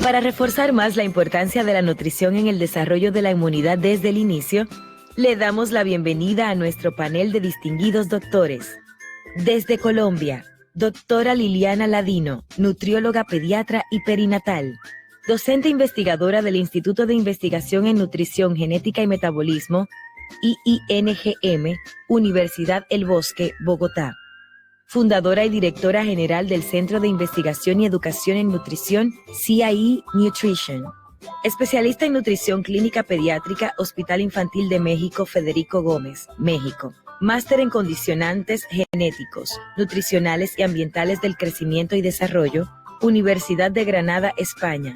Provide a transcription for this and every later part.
Para reforzar más la importancia de la nutrición en el desarrollo de la inmunidad desde el inicio, le damos la bienvenida a nuestro panel de distinguidos doctores. Desde Colombia, doctora Liliana Ladino, nutrióloga pediatra y perinatal, docente investigadora del Instituto de Investigación en Nutrición, Genética y Metabolismo, IINGM, Universidad El Bosque, Bogotá. Fundadora y directora general del Centro de Investigación y Educación en Nutrición, CIE Nutrition. Especialista en nutrición clínica pediátrica, Hospital Infantil de México, Federico Gómez, México. Máster en condicionantes genéticos, nutricionales y ambientales del crecimiento y desarrollo, Universidad de Granada, España.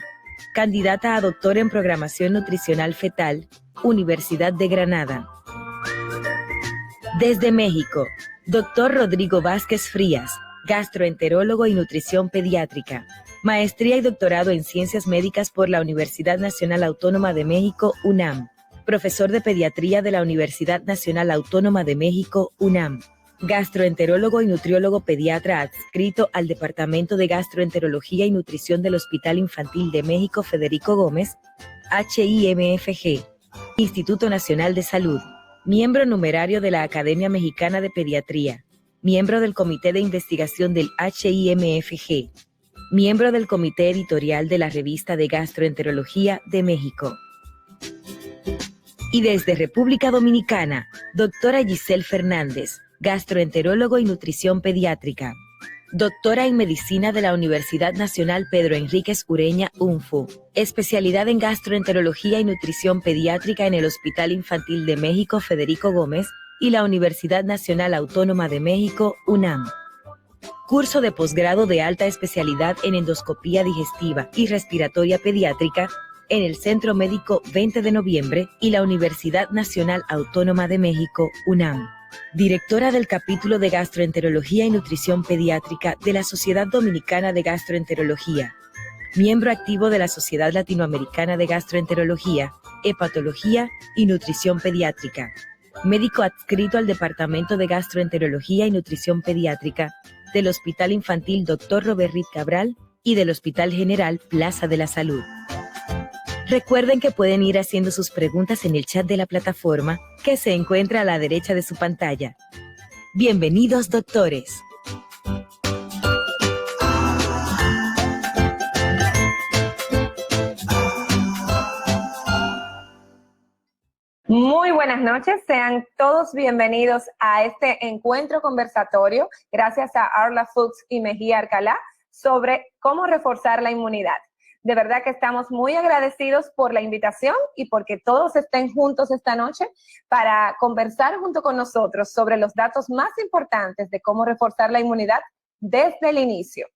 Candidata a doctor en programación nutricional fetal, Universidad de Granada. Desde México, Dr. Rodrigo Vázquez Frías, gastroenterólogo y nutrición pediátrica. Maestría y doctorado en Ciencias Médicas por la Universidad Nacional Autónoma de México, UNAM. Profesor de Pediatría de la Universidad Nacional Autónoma de México, UNAM. Gastroenterólogo y nutriólogo pediatra adscrito al Departamento de Gastroenterología y Nutrición del Hospital Infantil de México, Federico Gómez, HIMFG. Instituto Nacional de Salud. Miembro numerario de la Academia Mexicana de Pediatría. Miembro del Comité de Investigación del HIMFG. Miembro del Comité Editorial de la Revista de Gastroenterología de México. Y desde República Dominicana, doctora Giselle Fernández, gastroenterólogo y nutrición pediátrica. Doctora en Medicina de la Universidad Nacional Pedro Enríquez Ureña, UNFU. Especialidad en Gastroenterología y Nutrición Pediátrica en el Hospital Infantil de México, Federico Gómez, y la Universidad Nacional Autónoma de México, UNAM. Curso de posgrado de alta especialidad en endoscopía digestiva y respiratoria pediátrica en el Centro Médico 20 de Noviembre y la Universidad Nacional Autónoma de México, UNAM. Directora del capítulo de Gastroenterología y Nutrición Pediátrica de la Sociedad Dominicana de Gastroenterología. Miembro activo de la Sociedad Latinoamericana de Gastroenterología, Hepatología y Nutrición Pediátrica. Médico adscrito al Departamento de Gastroenterología y Nutrición Pediátrica del Hospital Infantil Dr. Robert Reed Cabral y del Hospital General Plaza de la Salud. Recuerden que pueden ir haciendo sus preguntas en el chat de la plataforma que se encuentra a la derecha de su pantalla. Bienvenidos, doctores. Muy buenas noches, sean todos bienvenidos a este encuentro conversatorio, gracias a Arla Fuchs y Mejía Alcalá, sobre cómo reforzar la inmunidad. De verdad que estamos muy agradecidos por la invitación y porque todos estén juntos esta noche para conversar junto con nosotros sobre los datos más importantes de cómo reforzar la inmunidad desde el inicio.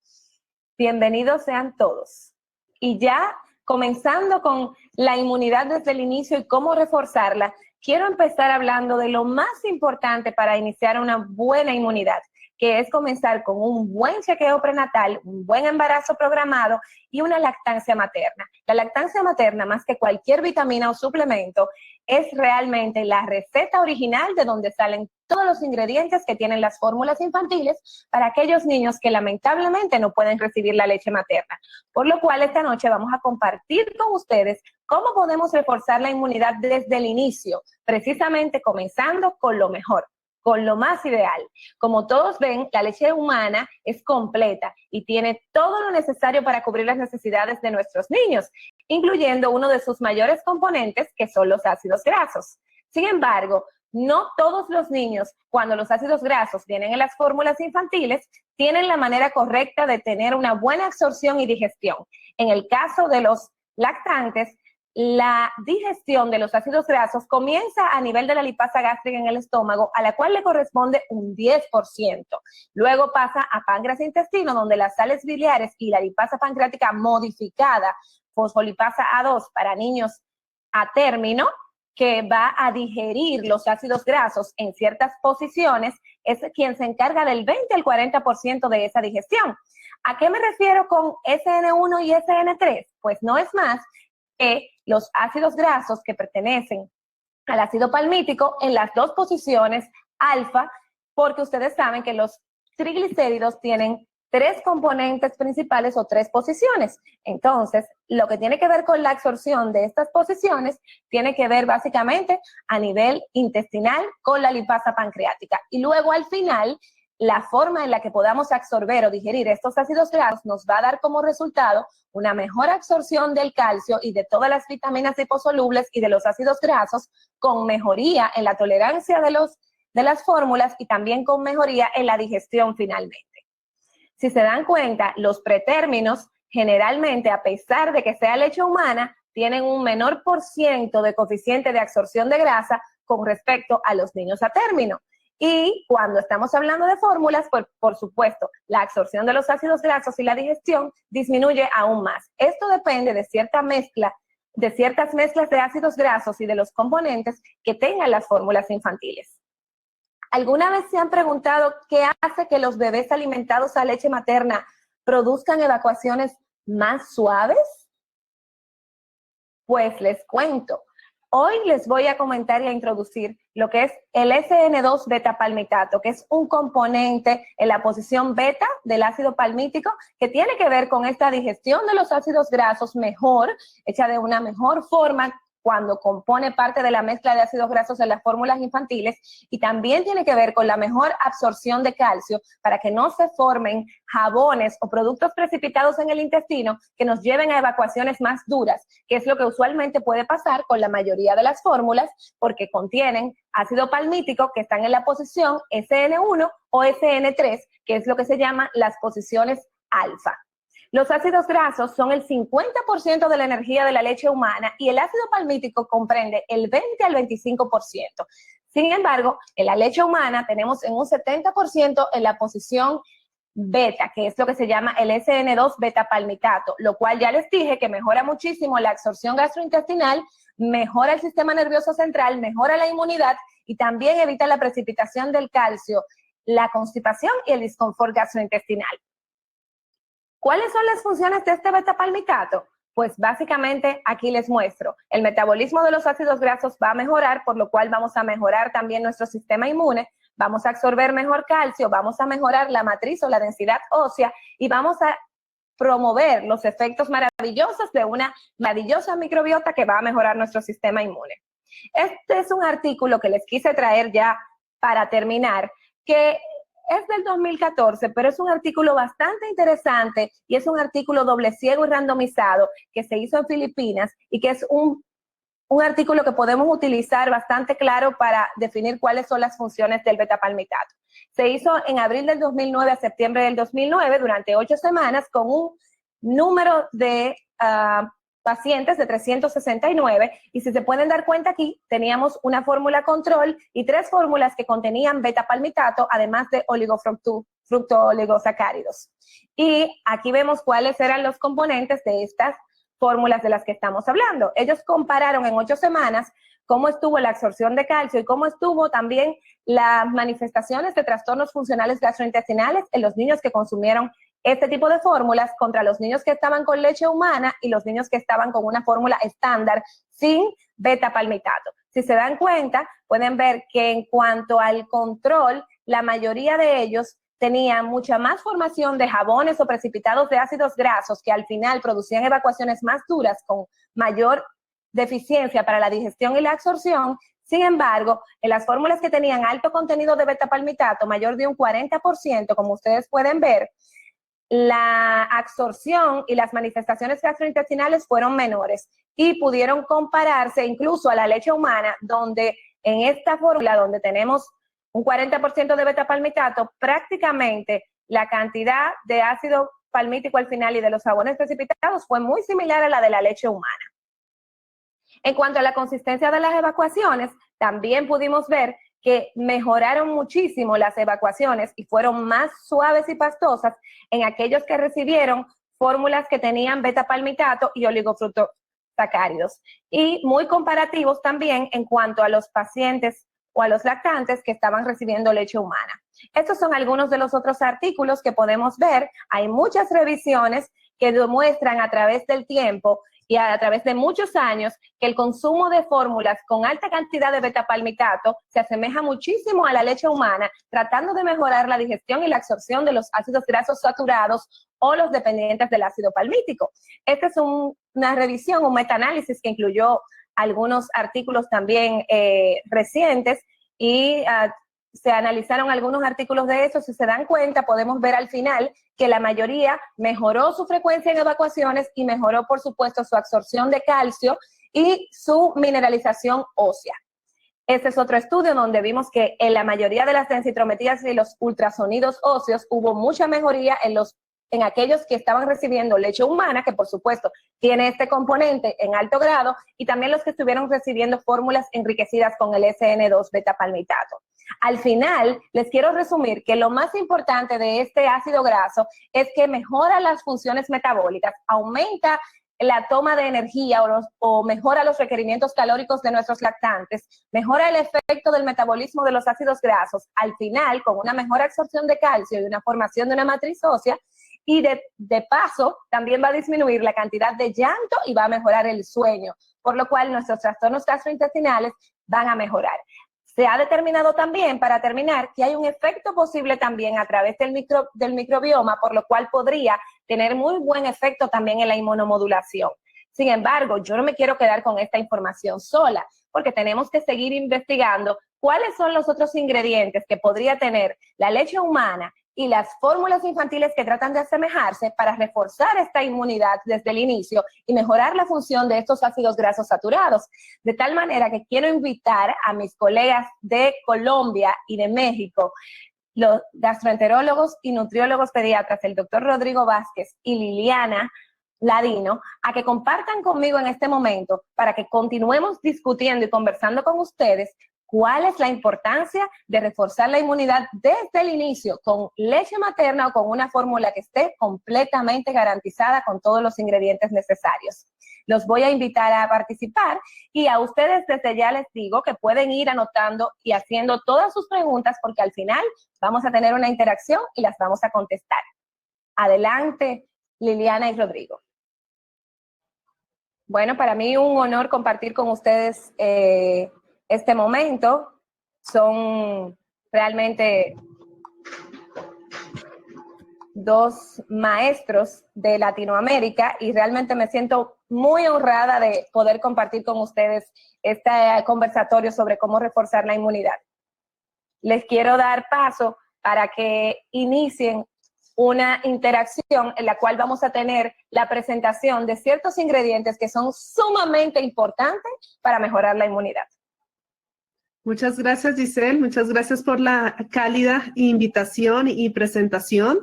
Bienvenidos sean todos. Y ya comenzando con la inmunidad desde el inicio y cómo reforzarla, quiero empezar hablando de lo más importante para iniciar una buena inmunidad, que es comenzar con un buen chequeo prenatal, un buen embarazo programado y una lactancia materna. La lactancia materna, más que cualquier vitamina o suplemento, es realmente la receta original de donde salen todos los ingredientes que tienen las fórmulas infantiles para aquellos niños que lamentablemente no pueden recibir la leche materna. Por lo cual esta noche vamos a compartir con ustedes cómo podemos reforzar la inmunidad desde el inicio, precisamente comenzando con lo mejor, con lo más ideal. Como todos ven, la leche humana es completa y tiene todo lo necesario para cubrir las necesidades de nuestros niños, incluyendo uno de sus mayores componentes, que son los ácidos grasos. Sin embargo, no todos los niños, cuando los ácidos grasos vienen en las fórmulas infantiles, tienen la manera correcta de tener una buena absorción y digestión. En el caso de los lactantes, la digestión de los ácidos grasos comienza a nivel de la lipasa gástrica en el estómago, a la cual le corresponde un 10%. Luego pasa a páncreas e intestino, donde las sales biliares y la lipasa pancreática modificada, fosfolipasa A2 para niños a término, que va a digerir los ácidos grasos en ciertas posiciones, es quien se encarga del 20 al 40% de esa digestión. ¿A qué me refiero con SN1 y SN3? Pues no es más que los ácidos grasos que pertenecen al ácido palmítico en las dos posiciones alfa, porque ustedes saben que los triglicéridos tienen tres componentes principales o tres posiciones. Entonces, lo que tiene que ver con la absorción de estas posiciones tiene que ver básicamente a nivel intestinal con la lipasa pancreática. Y luego al final, la forma en la que podamos absorber o digerir estos ácidos grasos nos va a dar como resultado una mejor absorción del calcio y de todas las vitaminas liposolubles y de los ácidos grasos, con mejoría en la tolerancia de las fórmulas y también con mejoría en la digestión finalmente. Si se dan cuenta, los pretérminos generalmente, a pesar de que sea leche humana, tienen un menor % de coeficiente de absorción de grasa con respecto a los niños a término. Y cuando estamos hablando de fórmulas, pues, por supuesto, la absorción de los ácidos grasos y la digestión disminuye aún más. Esto depende de ciertas mezclas de ácidos grasos y de los componentes que tengan las fórmulas infantiles. ¿Alguna vez se han preguntado qué hace que los bebés alimentados a leche materna produzcan evacuaciones más suaves? Pues les cuento. Hoy les voy a comentar y a introducir lo que es el SN2 beta-palmitato, que es un componente en la posición beta del ácido palmítico que tiene que ver con esta digestión de los ácidos grasos mejor, hecha de una mejor forma cuando compone parte de la mezcla de ácidos grasos en las fórmulas infantiles, y también tiene que ver con la mejor absorción de calcio para que no se formen jabones o productos precipitados en el intestino que nos lleven a evacuaciones más duras, que es lo que usualmente puede pasar con la mayoría de las fórmulas, porque contienen ácido palmítico que están en la posición SN1 o SN3, que es lo que se llama las posiciones alfa. Los ácidos grasos son el 50% de la energía de la leche humana y el ácido palmítico comprende el 20 al 25%. Sin embargo, en la leche humana tenemos en un 70% en la posición beta, que es lo que se llama el SN2 beta-palmitato, lo cual ya les dije que mejora muchísimo la absorción gastrointestinal, mejora el sistema nervioso central, mejora la inmunidad y también evita la precipitación del calcio, la constipación y el disconfort gastrointestinal. ¿Cuáles son las funciones de este beta-palmitato? Pues básicamente aquí les muestro. El metabolismo de los ácidos grasos va a mejorar, por lo cual vamos a mejorar también nuestro sistema inmune, vamos a absorber mejor calcio, vamos a mejorar la matriz o la densidad ósea y vamos a promover los efectos maravillosos de una maravillosa microbiota que va a mejorar nuestro sistema inmune. Este es un artículo que les quise traer ya para terminar, que es del 2014, pero es un artículo bastante interesante y es un artículo doble ciego y randomizado que se hizo en Filipinas y que es un artículo que podemos utilizar bastante claro para definir cuáles son las funciones del beta-palmitato. Se hizo en abril del 2009 a septiembre del 2009 durante 8 semanas con un número de pacientes de 369, y si se pueden dar cuenta aquí, teníamos una fórmula control y 3 fórmulas que contenían beta-palmitato, además de fructooligosacáridos. Y aquí vemos cuáles eran los componentes de estas fórmulas de las que estamos hablando. Ellos compararon en 8 semanas cómo estuvo la absorción de calcio y cómo estuvo también las manifestaciones de trastornos funcionales gastrointestinales en los niños que consumieron este tipo de fórmulas contra los niños que estaban con leche humana y los niños que estaban con una fórmula estándar sin beta-palmitato. Si se dan cuenta, pueden ver que en cuanto al control, la mayoría de ellos tenían mucha más formación de jabones o precipitados de ácidos grasos que al final producían evacuaciones más duras con mayor deficiencia para la digestión y la absorción. Sin embargo, en las fórmulas que tenían alto contenido de beta-palmitato, mayor de un 40%, como ustedes pueden ver, la absorción y las manifestaciones gastrointestinales fueron menores y pudieron compararse incluso a la leche humana, donde en esta fórmula, donde tenemos un 40% de beta-palmitato, prácticamente la cantidad de ácido palmítico al final y de los jabones precipitados fue muy similar a la de la leche humana. En cuanto a la consistencia de las evacuaciones, también pudimos ver que mejoraron muchísimo las evacuaciones y fueron más suaves y pastosas en aquellos que recibieron fórmulas que tenían beta-palmitato y oligofructosacáridos. Y muy comparativos también en cuanto a los pacientes o a los lactantes que estaban recibiendo leche humana. Estos son algunos de los otros artículos que podemos ver. Hay muchas revisiones que demuestran a través del tiempo y a través de muchos años que el consumo de fórmulas con alta cantidad de beta-palmitato se asemeja muchísimo a la leche humana, tratando de mejorar la digestión y la absorción de los ácidos grasos saturados o los dependientes del ácido palmítico. Esta es una revisión, un metaanálisis que incluyó algunos artículos también recientes y se analizaron algunos artículos de eso. Si se dan cuenta, podemos ver al final que la mayoría mejoró su frecuencia en evacuaciones y mejoró, por supuesto, su absorción de calcio y su mineralización ósea. Este es otro estudio donde vimos que en la mayoría de las densitometrías y los ultrasonidos óseos hubo mucha mejoría en aquellos que estaban recibiendo leche humana, que por supuesto tiene este componente en alto grado, y también los que estuvieron recibiendo fórmulas enriquecidas con el SN2 beta-palmitato. Al final, les quiero resumir que lo más importante de este ácido graso es que mejora las funciones metabólicas, aumenta la toma de energía o mejora los requerimientos calóricos de nuestros lactantes, mejora el efecto del metabolismo de los ácidos grasos, al final con una mejor absorción de calcio y una formación de una matriz ósea, y de paso también va a disminuir la cantidad de llanto y va a mejorar el sueño, por lo cual nuestros trastornos gastrointestinales van a mejorar. Se ha determinado también, para terminar, que hay un efecto posible también a través del microbioma, por lo cual podría tener muy buen efecto también en la inmunomodulación. Sin embargo, yo no me quiero quedar con esta información sola, porque tenemos que seguir investigando cuáles son los otros ingredientes que podría tener la leche humana y las fórmulas infantiles que tratan de asemejarse para reforzar esta inmunidad desde el inicio y mejorar la función de estos ácidos grasos saturados. De tal manera que quiero invitar a mis colegas de Colombia y de México, los gastroenterólogos y nutriólogos pediatras, el doctor Rodrigo Vázquez y Liliana Ladino, a que compartan conmigo en este momento para que continuemos discutiendo y conversando con ustedes cuál es la importancia de reforzar la inmunidad desde el inicio con leche materna o con una fórmula que esté completamente garantizada con todos los ingredientes necesarios. Los voy a invitar a participar y a ustedes desde ya les digo que pueden ir anotando y haciendo todas sus preguntas porque al final vamos a tener una interacción y las vamos a contestar. Adelante, Liliana y Rodrigo. Bueno, para mí un honor compartir con ustedes este momento. Son realmente dos maestros de Latinoamérica y realmente me siento muy honrada de poder compartir con ustedes este conversatorio sobre cómo reforzar la inmunidad. Les quiero dar paso para que inicien una interacción en la cual vamos a tener la presentación de ciertos ingredientes que son sumamente importantes para mejorar la inmunidad. Muchas gracias, Giselle. Muchas gracias por la cálida invitación y presentación.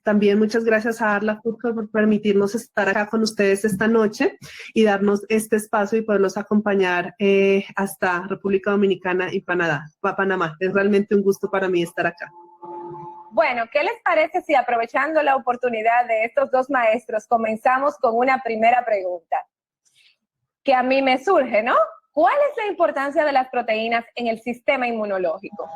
También muchas gracias a Arla Foods por permitirnos estar acá con ustedes esta noche y darnos este espacio y poderlos acompañar hasta República Dominicana y Panamá. Es realmente un gusto para mí estar acá. Bueno, ¿qué les parece si aprovechando la oportunidad de estos dos maestros comenzamos con una primera pregunta que a mí me surge, ¿no? ¿Cuál es la importancia de las proteínas en el sistema inmunológico?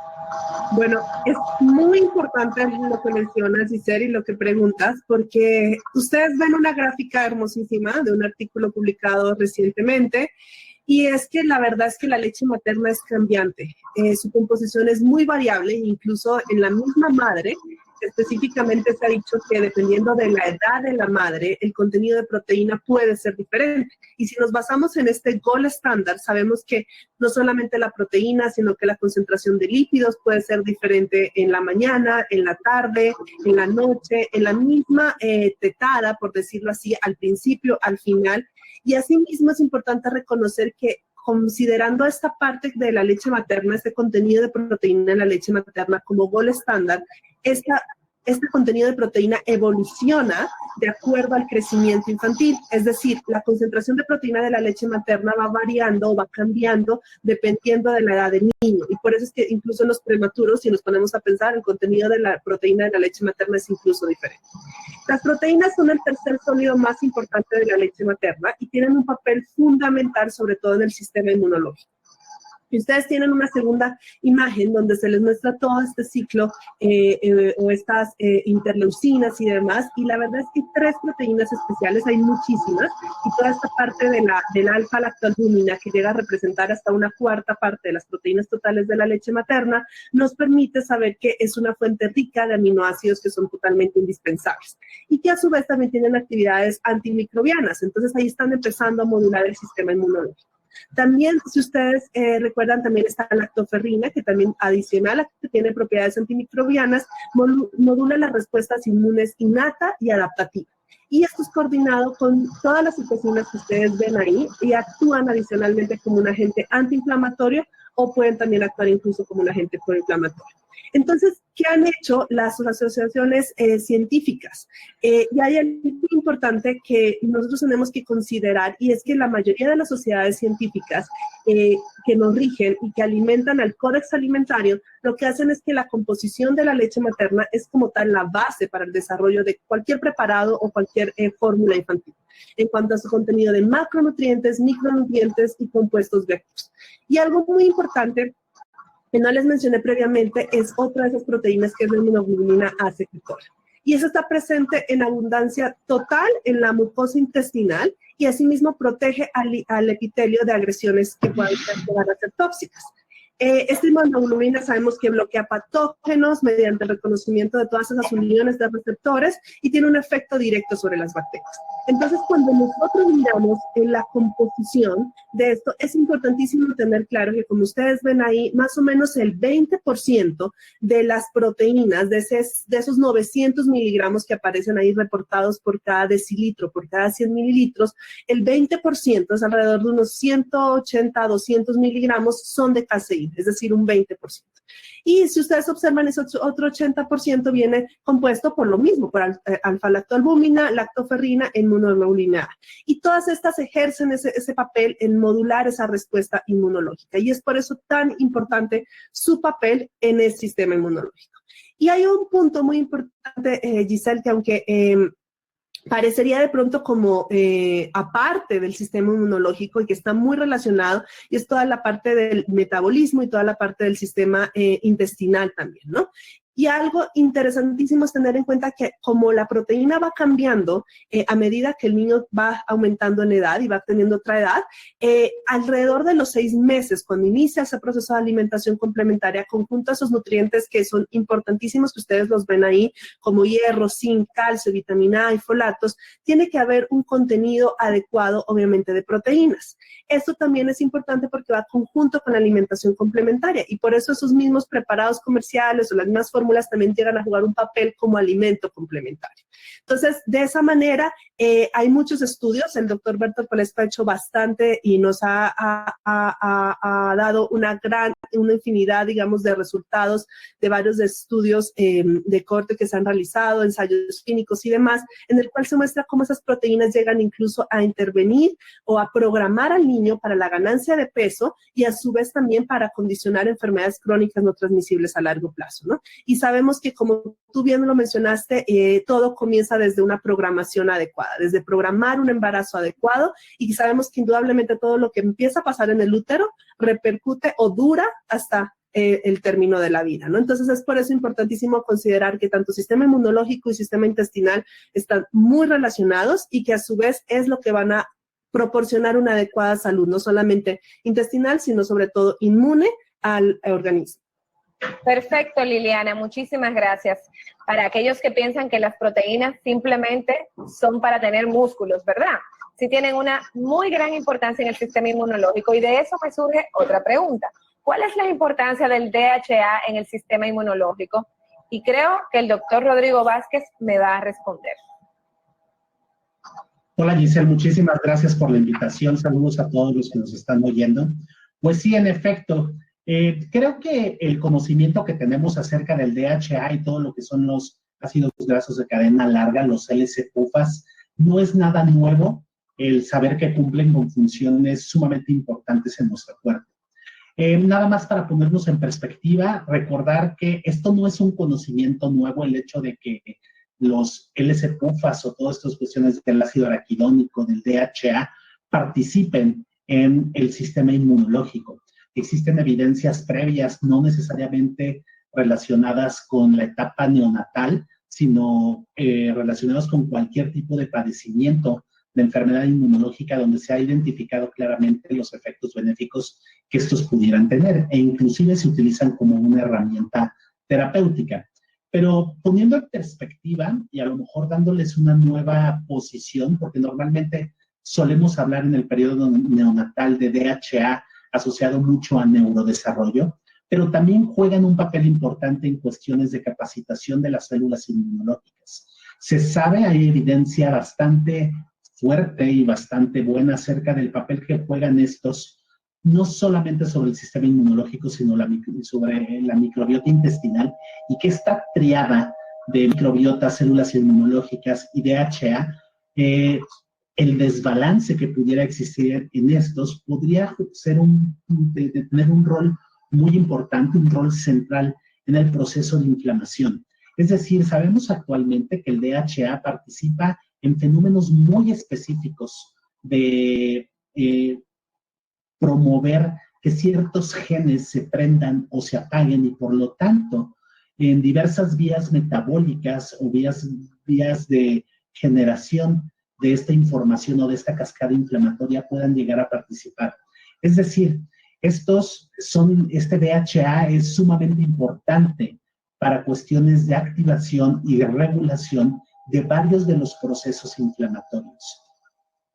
Bueno, es muy importante lo que mencionas, Giselle, y lo que preguntas, porque ustedes ven una gráfica hermosísima de un artículo publicado recientemente, y es que la verdad es que la leche materna es cambiante. Su composición es muy variable, incluso en la misma madre. Específicamente se ha dicho que dependiendo de la edad de la madre, el contenido de proteína puede ser diferente. Y si nos basamos en este gold estándar, sabemos que no solamente la proteína, sino que la concentración de lípidos puede ser diferente en la mañana, en la tarde, en la noche, en la misma tetada, por decirlo así, al principio, al final. Y asimismo es importante reconocer que considerando esta parte de la leche materna, este contenido de proteína en la leche materna como gold estándar, este contenido de proteína evoluciona de acuerdo al crecimiento infantil. Es decir, la concentración de proteína de la leche materna va variando o va cambiando dependiendo de la edad del niño. Y por eso es que incluso en los prematuros, si nos ponemos a pensar, el contenido de la proteína de la leche materna es incluso diferente. Las proteínas son el tercer sólido más importante de la leche materna y tienen un papel fundamental, sobre todo en el sistema inmunológico. Y ustedes tienen una segunda imagen donde se les muestra todo este ciclo o estas interleucinas y demás. Y la verdad es que hay 3 proteínas especiales, hay muchísimas. Y toda esta parte del alfa-lactalbúmina, que llega a representar hasta una 4ª parte de las proteínas totales de la leche materna, nos permite saber que es una fuente rica de aminoácidos que son totalmente indispensables. Y que a su vez también tienen actividades antimicrobianas. Entonces ahí están empezando a modular el sistema inmunológico. También, si ustedes recuerdan, también está la lactoferrina, que también adicional a que tiene propiedades antimicrobianas, modula las respuestas inmunes innata y adaptativa. Y esto es coordinado con todas las citocinas que ustedes ven ahí y actúan adicionalmente como un agente antiinflamatorio o pueden también actuar incluso como un agente proinflamatorio. Entonces, ¿qué han hecho las asociaciones científicas? Y hay algo muy importante que nosotros tenemos que considerar, y es que la mayoría de las sociedades científicas que nos rigen y que alimentan al Códex Alimentario, lo que hacen es que la composición de la leche materna es como tal la base para el desarrollo de cualquier preparado o cualquier fórmula infantil, en cuanto a su contenido de macronutrientes, micronutrientes y compuestos vectores. Y algo muy importante que no les mencioné previamente es otra de esas proteínas que es la inmunoglobulina A secretora. Y eso está presente en abundancia total en la mucosa intestinal y asimismo protege al epitelio de agresiones que puedan llegar a ser tóxicas. Esta inmunoglobulina sabemos que bloquea patógenos mediante el reconocimiento de todas esas uniones de receptores y tiene un efecto directo sobre las bacterias. Entonces, cuando nosotros miramos en la composición de esto, es importantísimo tener claro que, como ustedes ven ahí, más o menos el 20% de las proteínas, de esos 900 miligramos que aparecen ahí reportados por cada decilitro, por cada 100 mililitros, el 20%, es alrededor de unos 180 a 200 miligramos, son de caseína, es decir, un 20%. Y si ustedes observan, ese otro 80% viene compuesto por lo mismo, por alfa-lactalbúmina, lactoferrina, inmunoglobulina A. Y todas estas ejercen ese papel en modular esa respuesta inmunológica. Y es por eso tan importante su papel en el sistema inmunológico. Y hay un punto muy importante, Giselle, que aunque parecería de pronto como aparte del sistema inmunológico y que está muy relacionado, y es toda la parte del metabolismo y toda la parte del sistema intestinal también, ¿no? Y algo interesantísimo es tener en cuenta que como la proteína va cambiando a medida que el niño va aumentando en edad y va teniendo otra edad, alrededor de los 6 meses, cuando inicia ese proceso de alimentación complementaria, conjunto a esos nutrientes que son importantísimos, que ustedes los ven ahí, como hierro, zinc, calcio, vitamina A y folatos, tiene que haber un contenido adecuado, obviamente, de proteínas. Esto también es importante porque va conjunto con la alimentación complementaria y por eso esos mismos preparados comerciales o las mismas fórmulas también llegan a jugar un papel como alimento complementario. Entonces, de esa manera, hay muchos estudios. El doctor Bertolt Polesto ha hecho bastante y nos ha dado una infinidad, digamos, de resultados de varios estudios de corte que se han realizado, ensayos clínicos y demás, en el cual se muestra cómo esas proteínas llegan incluso a intervenir o a programar al niño para la ganancia de peso y a su vez también para condicionar enfermedades crónicas no transmisibles a largo plazo, ¿no? Y sabemos que, como tú bien lo mencionaste, todo comienza desde una programación adecuada, desde programar un embarazo adecuado, y sabemos que indudablemente todo lo que empieza a pasar en el útero repercute o dura hasta el término de la vida, ¿no? Entonces es por eso importantísimo considerar que tanto sistema inmunológico y sistema intestinal están muy relacionados y que a su vez es lo que van a proporcionar una adecuada salud, no solamente intestinal, sino sobre todo inmune al organismo. Perfecto, Liliana, muchísimas gracias. Para aquellos que piensan que las proteínas simplemente son para tener músculos, ¿verdad? Sí tienen una muy gran importancia en el sistema inmunológico y de eso me surge otra pregunta. ¿Cuál es la importancia del DHA en el sistema inmunológico? Y creo que el doctor Rodrigo Vázquez me va a responder. Hola Giselle, muchísimas gracias por la invitación. Saludos a todos los que nos están oyendo. Pues sí, en efecto, creo que el conocimiento que tenemos acerca del DHA y todo lo que son los ácidos grasos de cadena larga, los LC-PUFAs, no es nada nuevo el saber que cumplen con funciones sumamente importantes en nuestro cuerpo. Nada más para ponernos en perspectiva, recordar que esto no es un conocimiento nuevo, el hecho de que los LC-PUFAs o todas estas cuestiones del ácido araquidónico, del DHA, participen en el sistema inmunológico. existen evidencias previas, no necesariamente relacionadas con la etapa neonatal, sino relacionadas con cualquier tipo de padecimiento de enfermedad inmunológica donde se ha identificado claramente los efectos benéficos que estos pudieran tener e inclusive se utilizan como una herramienta terapéutica. Pero poniendo en perspectiva y a lo mejor dándoles una nueva posición, porque normalmente solemos hablar en el periodo neonatal de DHA asociado mucho a neurodesarrollo, pero también juegan un papel importante en cuestiones de capacitación de las células inmunológicas. Se sabe, hay evidencia bastante fuerte y bastante buena acerca del papel que juegan estos, no solamente sobre el sistema inmunológico, sino sobre la microbiota intestinal, y que esta triada de microbiota, células inmunológicas y DHA, el desbalance que pudiera existir en estos podría ser tener un rol muy importante, un rol central en el proceso de inflamación. Es decir, sabemos actualmente que el DHA participa en fenómenos muy específicos de promover que ciertos genes se prendan o se apaguen y por lo tanto en diversas vías metabólicas o vías de generación de esta información o de esta cascada inflamatoria puedan llegar a participar. Es decir, este DHA es sumamente importante para cuestiones de activación y de regulación de varios de los procesos inflamatorios.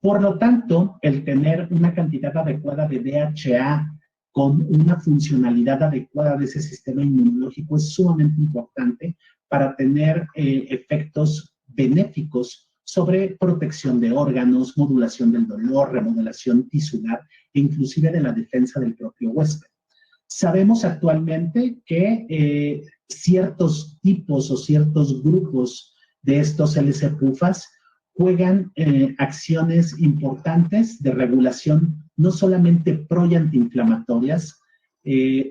Por lo tanto, el tener una cantidad adecuada de DHA con una funcionalidad adecuada de ese sistema inmunológico es sumamente importante para tener efectos benéficos sobre protección de órganos, modulación del dolor, remodelación tisular e inclusive de la defensa del propio huésped. Sabemos actualmente que ciertos tipos o ciertos grupos de estos LC-PUFAs juegan acciones importantes de regulación, no solamente pro y antiinflamatorias,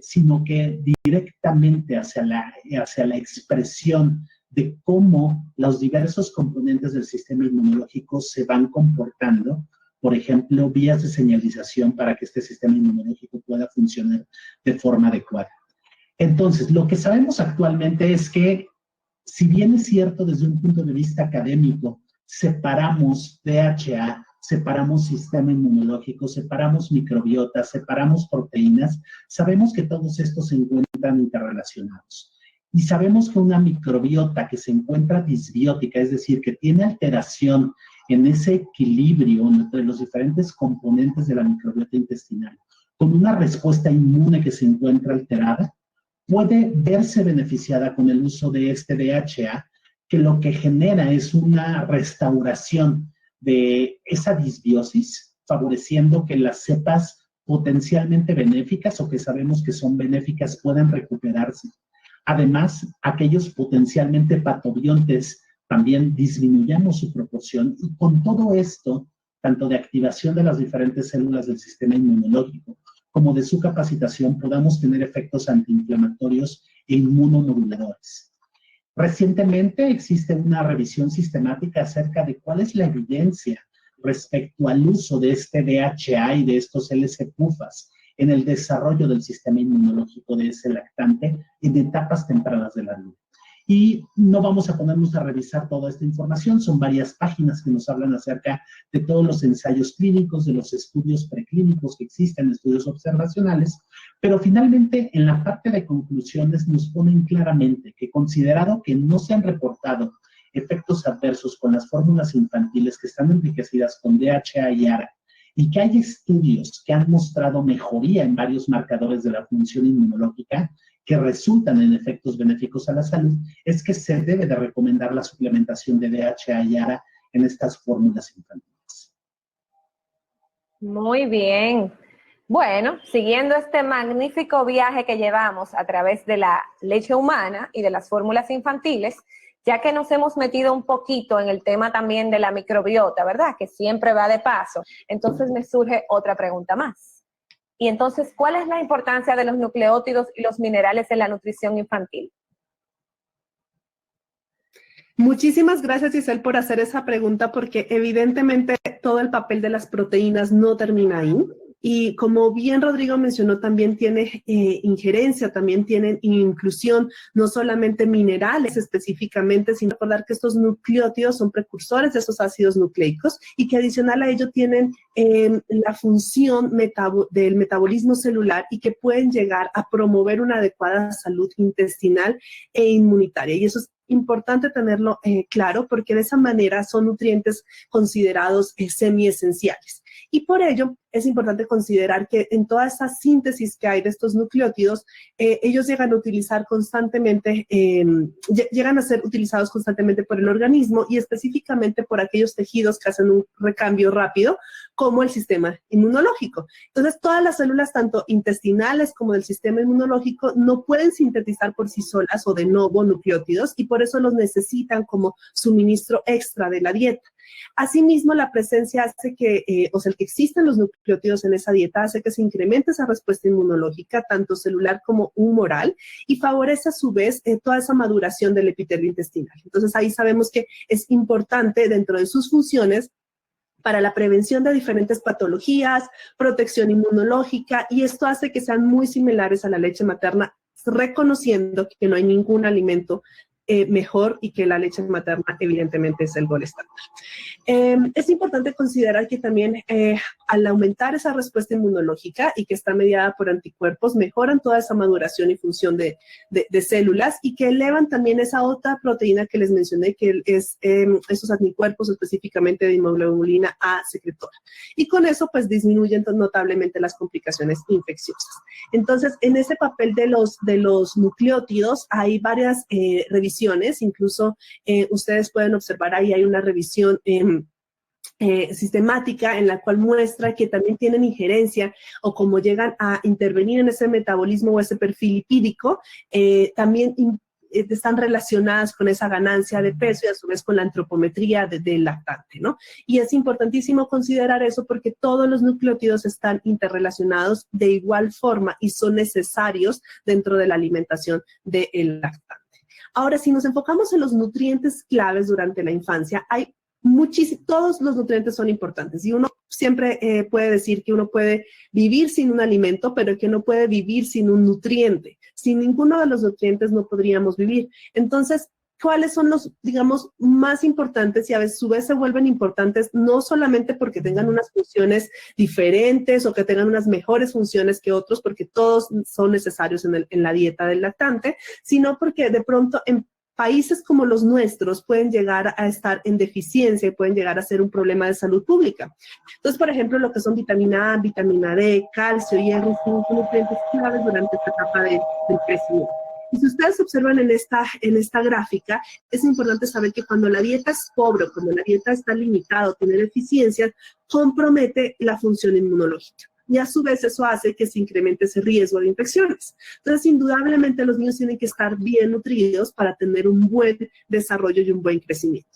sino que directamente hacia la expresión de cómo los diversos componentes del sistema inmunológico se van comportando, por ejemplo, vías de señalización para que este sistema inmunológico pueda funcionar de forma adecuada. Entonces, lo que sabemos actualmente es que, si bien es cierto desde un punto de vista académico, separamos DHA, separamos sistema inmunológico, separamos microbiota, separamos proteínas, sabemos que todos estos se encuentran interrelacionados. Y sabemos que una microbiota que se encuentra disbiótica, es decir, que tiene alteración en ese equilibrio entre los diferentes componentes de la microbiota intestinal, con una respuesta inmune que se encuentra alterada, puede verse beneficiada con el uso de este DHA, que lo que genera es una restauración de esa disbiosis, favoreciendo que las cepas potencialmente benéficas o que sabemos que son benéficas puedan recuperarse. Además, aquellos potencialmente patobiontes también disminuyamos su proporción y con todo esto, tanto de activación de las diferentes células del sistema inmunológico como de su capacitación, podamos tener efectos antiinflamatorios e inmunomoduladores. Recientemente existe una revisión sistemática acerca de cuál es la evidencia respecto al uso de este DHA y de estos LC-PUFAs en el desarrollo del sistema inmunológico de ese lactante en etapas tempranas de la vida. Y no vamos a ponernos a revisar toda esta información, son varias páginas que nos hablan acerca de todos los ensayos clínicos, de los estudios preclínicos que existen, estudios observacionales, pero finalmente en la parte de conclusiones nos ponen claramente que considerado que no se han reportado efectos adversos con las fórmulas infantiles que están enriquecidas con DHA y ARA, y que hay estudios que han mostrado mejoría en varios marcadores de la función inmunológica que resultan en efectos benéficos a la salud, es que se debe de recomendar la suplementación de DHA y ARA en estas fórmulas infantiles. Muy bien. Bueno, siguiendo este magnífico viaje que llevamos a través de la leche humana y de las fórmulas infantiles, ya que nos hemos metido un poquito en el tema también de la microbiota, ¿verdad? Que siempre va de paso. Entonces me surge otra pregunta más. Y entonces, ¿cuál es la importancia de los nucleótidos y los minerales en la nutrición infantil? Muchísimas gracias, Giselle, por hacer esa pregunta, porque evidentemente todo el papel de las proteínas no termina ahí. Y como bien Rodrigo mencionó, también tiene injerencia, también tienen inclusión, no solamente minerales específicamente, sino recordar que estos nucleótidos son precursores de esos ácidos nucleicos y que adicional a ello tienen la función del metabolismo celular y que pueden llegar a promover una adecuada salud intestinal e inmunitaria. Y eso es importante tenerlo claro porque de esa manera son nutrientes considerados semiesenciales. Y por ello es importante considerar que en toda esa síntesis que hay de estos nucleótidos, ellos llegan a utilizar constantemente, llegan a ser utilizados constantemente por el organismo y específicamente por aquellos tejidos que hacen un recambio rápido, como el sistema inmunológico. Entonces, todas las células, tanto intestinales como del sistema inmunológico, no pueden sintetizar por sí solas o de nuevo nucleótidos y por eso los necesitan como suministro extra de la dieta. Asimismo, la presencia hace que, o sea, el que existen los nucleótidos en esa dieta hace que se incremente esa respuesta inmunológica, tanto celular como humoral, y favorece a su vez toda esa maduración del epitelio intestinal. Entonces, ahí sabemos que es importante dentro de sus funciones para la prevención de diferentes patologías, protección inmunológica, y esto hace que sean muy similares a la leche materna, reconociendo que no hay ningún alimento mejor y que la leche materna evidentemente es el gol estándar. Es importante considerar que también al aumentar esa respuesta inmunológica y que está mediada por anticuerpos, mejoran toda esa maduración y función de células y que elevan también esa otra proteína que les mencioné, que es esos anticuerpos específicamente de inmunoglobulina A secretora. Y con eso pues disminuyen notablemente las complicaciones infecciosas. Entonces, en ese papel de los nucleótidos hay varias revisiones, incluso ustedes pueden observar ahí hay una revisión sistemática en la cual muestra que también tienen injerencia o como llegan a intervenir en ese metabolismo o ese perfil lipídico, también están relacionadas con esa ganancia de peso y a su vez con la antropometría del lactante, ¿no? Y es importantísimo considerar eso porque todos los nucleótidos están interrelacionados de igual forma y son necesarios dentro de la alimentación del lactante. Ahora, si nos enfocamos en los nutrientes claves durante la infancia, hay todos los nutrientes son importantes y uno siempre puede decir que uno puede vivir sin un alimento, pero que no puede vivir sin un nutriente. Sin ninguno de los nutrientes no podríamos vivir. Entonces, ¿cuáles son los, digamos, más importantes y a su vez se vuelven importantes no solamente porque tengan unas funciones diferentes o que tengan unas mejores funciones que otros, porque todos son necesarios en la dieta del lactante, sino porque de pronto en países como los nuestros pueden llegar a estar en deficiencia y pueden llegar a ser un problema de salud pública. Entonces, por ejemplo, lo que son vitamina A, vitamina D, calcio, hierro, son nutrientes claves durante esta etapa del crecimiento. Y si ustedes observan en esta gráfica, es importante saber que cuando la dieta es pobre, cuando la dieta está limitada o tiene deficiencias, compromete la función inmunológica. Y a su vez eso hace que se incremente ese riesgo de infecciones. Entonces, indudablemente los niños tienen que estar bien nutridos para tener un buen desarrollo y un buen crecimiento.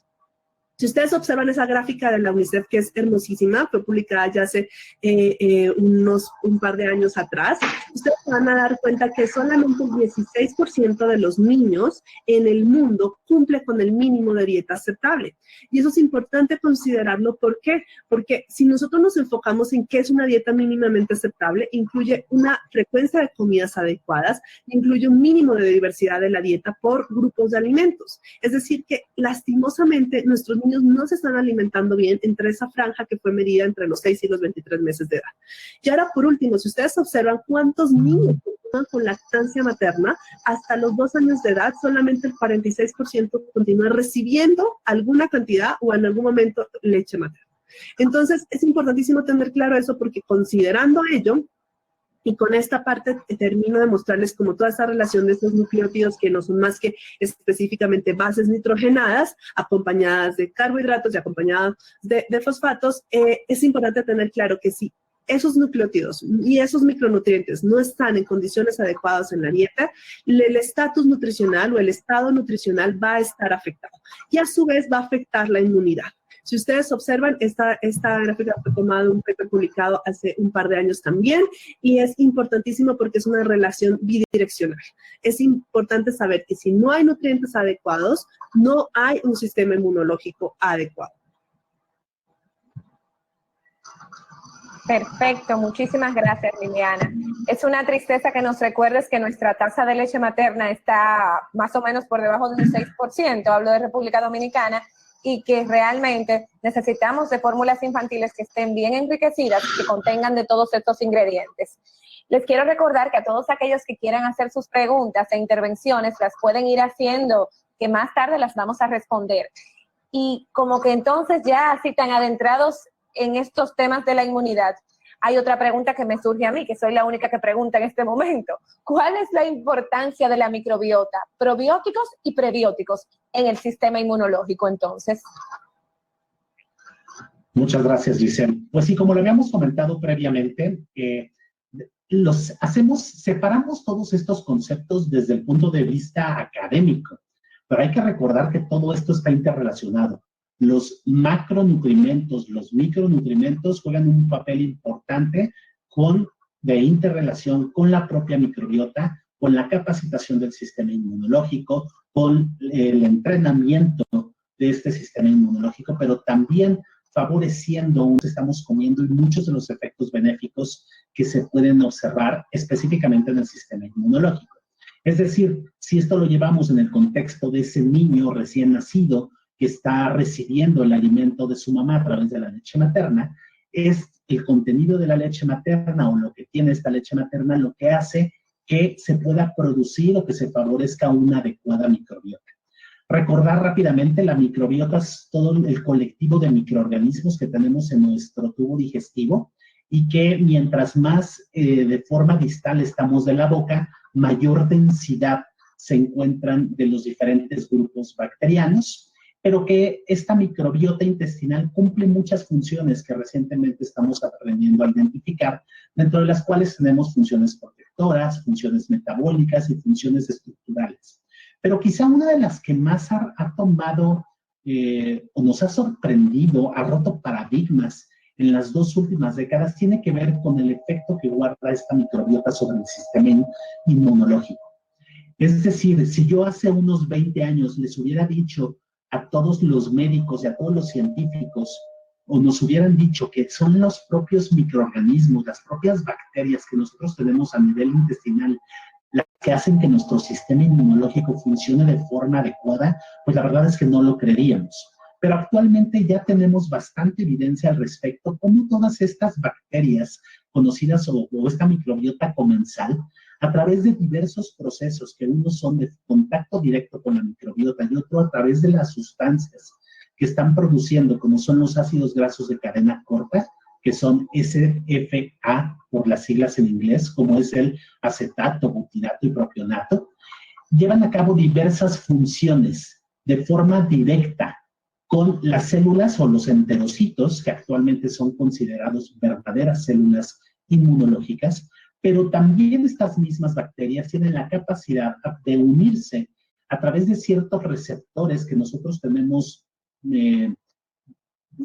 Si ustedes observan esa gráfica de la UNICEF, que es hermosísima, fue publicada ya hace un par de años atrás, ustedes se van a dar cuenta que solamente el 16% de los niños en el mundo cumple con el mínimo de dieta aceptable. Y eso es importante considerarlo. ¿Por qué? Porque si nosotros nos enfocamos en qué es una dieta mínimamente aceptable, incluye una frecuencia de comidas adecuadas, incluye un mínimo de diversidad de la dieta por grupos de alimentos. Es decir, que lastimosamente nuestros niños no se están alimentando bien entre esa franja que fue medida entre los 6 y los 23 meses de edad. Y ahora, por último, si ustedes observan cuántos niños continúan con lactancia materna, hasta los 2 años de edad, solamente el 46% continúa recibiendo alguna cantidad o en algún momento leche materna. Entonces, es importantísimo tener claro eso porque considerando ello, y con esta parte termino de mostrarles como toda esa relación de estos nucleótidos que no son más que específicamente bases nitrogenadas, acompañadas de carbohidratos y acompañadas de fosfatos. Es importante tener claro que si esos nucleótidos y esos micronutrientes no están en condiciones adecuadas en la dieta, el estatus nutricional o el estado nutricional va a estar afectado y a su vez va a afectar la inmunidad. Si ustedes observan, esta gráfica fue tomada de un paper publicado hace un par de años también y es importantísimo porque es una relación bidireccional. Es importante saber que si no hay nutrientes adecuados, no hay un sistema inmunológico adecuado. Perfecto, muchísimas gracias, Liliana. Es una tristeza que nos recuerdes que nuestra tasa de leche materna está más o menos por debajo del 6%, hablo de República Dominicana, y que realmente necesitamos de fórmulas infantiles que estén bien enriquecidas, que contengan de todos estos ingredientes. Les quiero recordar que a todos aquellos que quieran hacer sus preguntas e intervenciones las pueden ir haciendo, que más tarde las vamos a responder. Y como que entonces ya así tan adentrados en estos temas de la inmunidad, hay otra pregunta que me surge a mí, que soy la única que pregunta en este momento. ¿Cuál es la importancia de la microbiota, probióticos y prebióticos en el sistema inmunológico entonces? Muchas gracias, Giselle. Pues sí, como lo habíamos comentado previamente, separamos todos estos conceptos desde el punto de vista académico, pero hay que recordar que todo esto está interrelacionado. Los macronutrimentos, los micronutrimentos juegan un papel importante de interrelación con la propia microbiota, con la capacitación del sistema inmunológico, con el entrenamiento de este sistema inmunológico, pero también favoreciendo que estamos comiendo y muchos de los efectos benéficos que se pueden observar específicamente en el sistema inmunológico. Es decir, si esto lo llevamos en el contexto de ese niño recién nacido que está recibiendo el alimento de su mamá a través de la leche materna, es el contenido de la leche materna o lo que tiene esta leche materna lo que hace que se pueda producir o que se favorezca una adecuada microbiota. Recordar rápidamente, la microbiota es todo el colectivo de microorganismos que tenemos en nuestro tubo digestivo y que mientras más de forma distal estamos de la boca, mayor densidad se encuentran de los diferentes grupos bacterianos, pero que esta microbiota intestinal cumple muchas funciones que recientemente estamos aprendiendo a identificar, dentro de las cuales tenemos funciones protectoras, funciones metabólicas y funciones estructurales. Pero quizá una de las que más ha tomado o nos ha sorprendido, ha roto paradigmas en las 2 últimas décadas, tiene que ver con el efecto que guarda esta microbiota sobre el sistema inmunológico. Es decir, si yo hace unos 20 años les hubiera dicho a todos los médicos y a todos los científicos, o nos hubieran dicho que son los propios microorganismos, las propias bacterias que nosotros tenemos a nivel intestinal, las que hacen que nuestro sistema inmunológico funcione de forma adecuada, pues la verdad es que no lo creeríamos. Pero actualmente ya tenemos bastante evidencia al respecto, cómo todas estas bacterias conocidas o esta microbiota comensal, a través de diversos procesos, que unos son de contacto directo con la microbiota y otro a través de las sustancias que están produciendo, como son los ácidos grasos de cadena corta, que son SFA por las siglas en inglés, como es el acetato, butirato y propionato, llevan a cabo diversas funciones de forma directa con las células o los enterocitos, que actualmente son considerados verdaderas células inmunológicas, pero también estas mismas bacterias tienen la capacidad de unirse a través de ciertos receptores que nosotros tenemos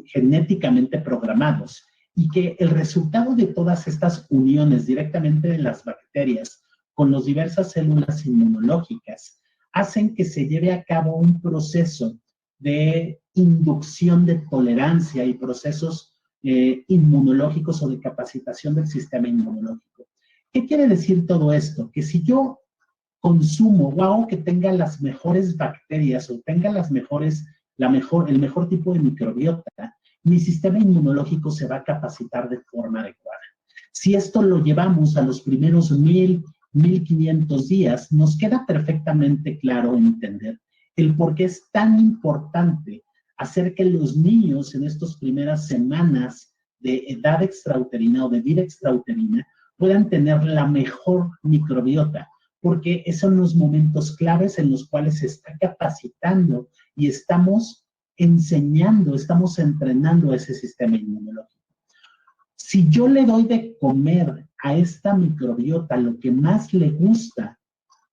genéticamente programados, y que el resultado de todas estas uniones directamente de las bacterias con las diversas células inmunológicas hacen que se lleve a cabo un proceso de inducción de tolerancia y procesos inmunológicos o de capacitación del sistema inmunológico. ¿Qué quiere decir todo esto? Que si yo consumo o hago que tenga las mejores bacterias o tenga el mejor tipo de microbiota, mi sistema inmunológico se va a capacitar de forma adecuada. Si esto lo llevamos a los primeros 1500 días, nos queda perfectamente claro entender el por qué es tan importante hacer que los niños en estas primeras semanas de edad extrauterina o de vida extrauterina puedan tener la mejor microbiota, porque son los momentos claves en los cuales se está capacitando y estamos enseñando, estamos entrenando a ese sistema inmunológico. Si yo le doy de comer a esta microbiota lo que más le gusta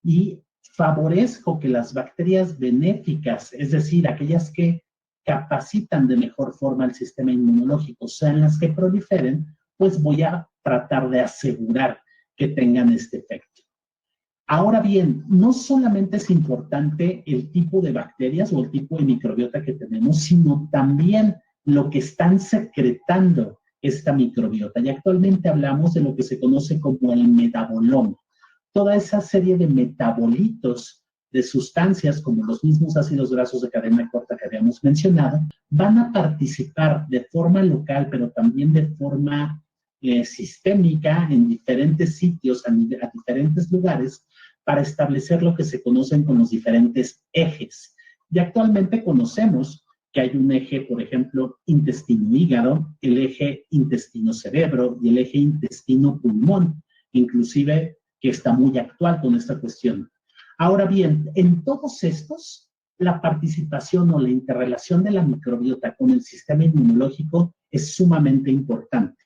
y favorezco que las bacterias benéficas, es decir, aquellas que capacitan de mejor forma el sistema inmunológico, sean las que proliferen, pues voy a tratar de asegurar que tengan este efecto. Ahora bien, no solamente es importante el tipo de bacterias o el tipo de microbiota que tenemos, sino también lo que están secretando esta microbiota. Y actualmente hablamos de lo que se conoce como el metaboloma. Toda esa serie de metabolitos de sustancias, como los mismos ácidos grasos de cadena corta que habíamos mencionado, van a participar de forma local, pero también de forma sistémica en diferentes sitios, a diferentes lugares, para establecer lo que se conocen como los diferentes ejes. Y actualmente conocemos que hay un eje, por ejemplo, intestino-hígado, el eje intestino-cerebro y el eje intestino-pulmón, inclusive que está muy actual con esta cuestión. Ahora bien, en todos estos, la participación o la interrelación de la microbiota con el sistema inmunológico es sumamente importante.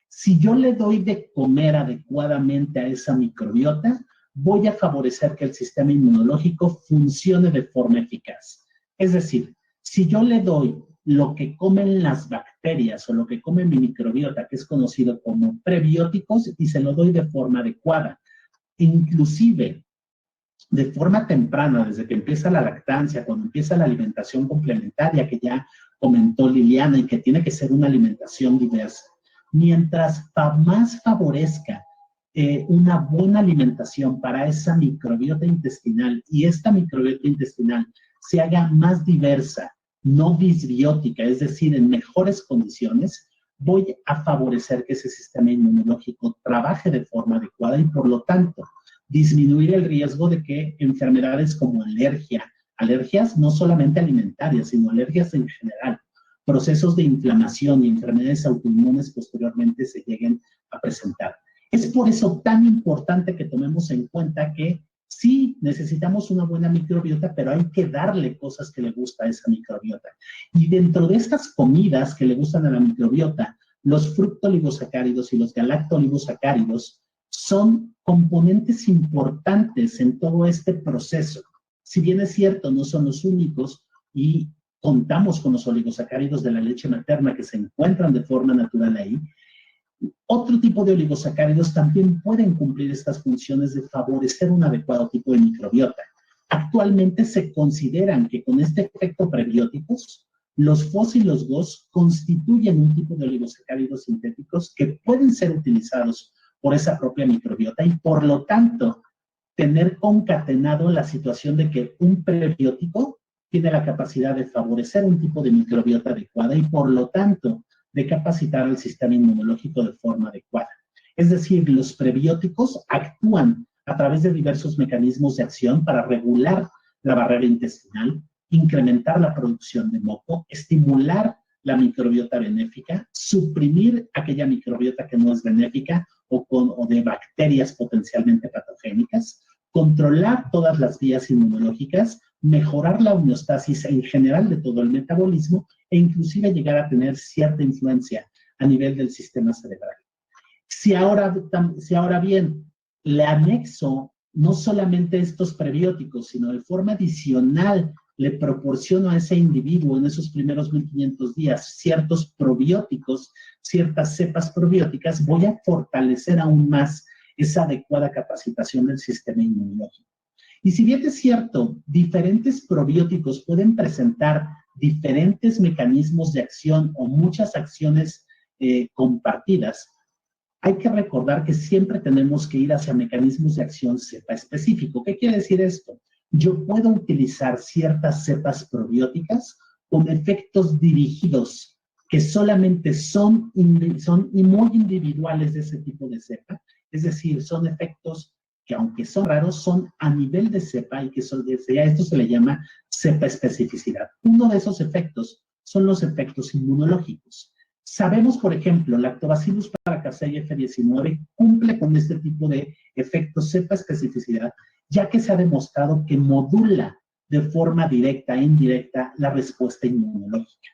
Si yo le doy de comer adecuadamente a esa microbiota, voy a favorecer que el sistema inmunológico funcione de forma eficaz. Es decir, si yo le doy lo que comen las bacterias o lo que come mi microbiota, que es conocido como prebióticos, y se lo doy de forma adecuada, inclusive de forma temprana, desde que empieza la lactancia, cuando empieza la alimentación complementaria, que ya comentó Liliana, y que tiene que ser una alimentación diversa. Mientras más favorezca una buena alimentación para esa microbiota intestinal y esta microbiota intestinal se haga más diversa, no disbiótica, es decir, en mejores condiciones, voy a favorecer que ese sistema inmunológico trabaje de forma adecuada y, por lo tanto, disminuir el riesgo de que enfermedades como alergias no solamente alimentarias, sino alergias en general, procesos de inflamación y enfermedades autoinmunes posteriormente se lleguen a presentar. Es por eso tan importante que tomemos en cuenta que sí necesitamos una buena microbiota, pero hay que darle cosas que le gusta a esa microbiota. Y dentro de estas comidas que le gustan a la microbiota, los fructooligosacáridos y los galactooligosacáridos son componentes importantes en todo este proceso. Si bien es cierto, no son los únicos y contamos con los oligosacáridos de la leche materna que se encuentran de forma natural ahí, otro tipo de oligosacáridos también pueden cumplir estas funciones de favorecer un adecuado tipo de microbiota. Actualmente se consideran que con este efecto prebióticos, los FOS y los GOS constituyen un tipo de oligosacáridos sintéticos que pueden ser utilizados por esa propia microbiota y, por lo tanto, tener concatenado la situación de que un prebiótico tiene la capacidad de favorecer un tipo de microbiota adecuada y, por lo tanto, de capacitar al sistema inmunológico de forma adecuada. Es decir, los prebióticos actúan a través de diversos mecanismos de acción para regular la barrera intestinal, incrementar la producción de moco, estimular la microbiota benéfica, suprimir aquella microbiota que no es benéfica o de bacterias potencialmente patogénicas, controlar todas las vías inmunológicas, mejorar la homeostasis en general de todo el metabolismo e inclusive llegar a tener cierta influencia a nivel del sistema cerebral. Si ahora bien le anexo no solamente estos prebióticos, sino de forma adicional le proporciono a ese individuo en esos primeros 1500 días ciertos probióticos, ciertas cepas probióticas, voy a fortalecer aún más esa adecuada capacitación del sistema inmunológico. Y si bien es cierto, diferentes probióticos pueden presentar diferentes mecanismos de acción o muchas acciones compartidas, hay que recordar que siempre tenemos que ir hacia mecanismos de acción cepa específico. ¿Qué quiere decir esto? Yo puedo utilizar ciertas cepas probióticas con efectos dirigidos que solamente son muy individuales de ese tipo de cepa, es decir, son efectos que, aunque son raros, son a nivel de cepa y que a esto se le llama cepa especificidad. Uno de esos efectos son los efectos inmunológicos. Sabemos, por ejemplo, Lactobacillus paracasei F19 cumple con este tipo de efectos cepa especificidad, ya que se ha demostrado que modula de forma directa e indirecta la respuesta inmunológica.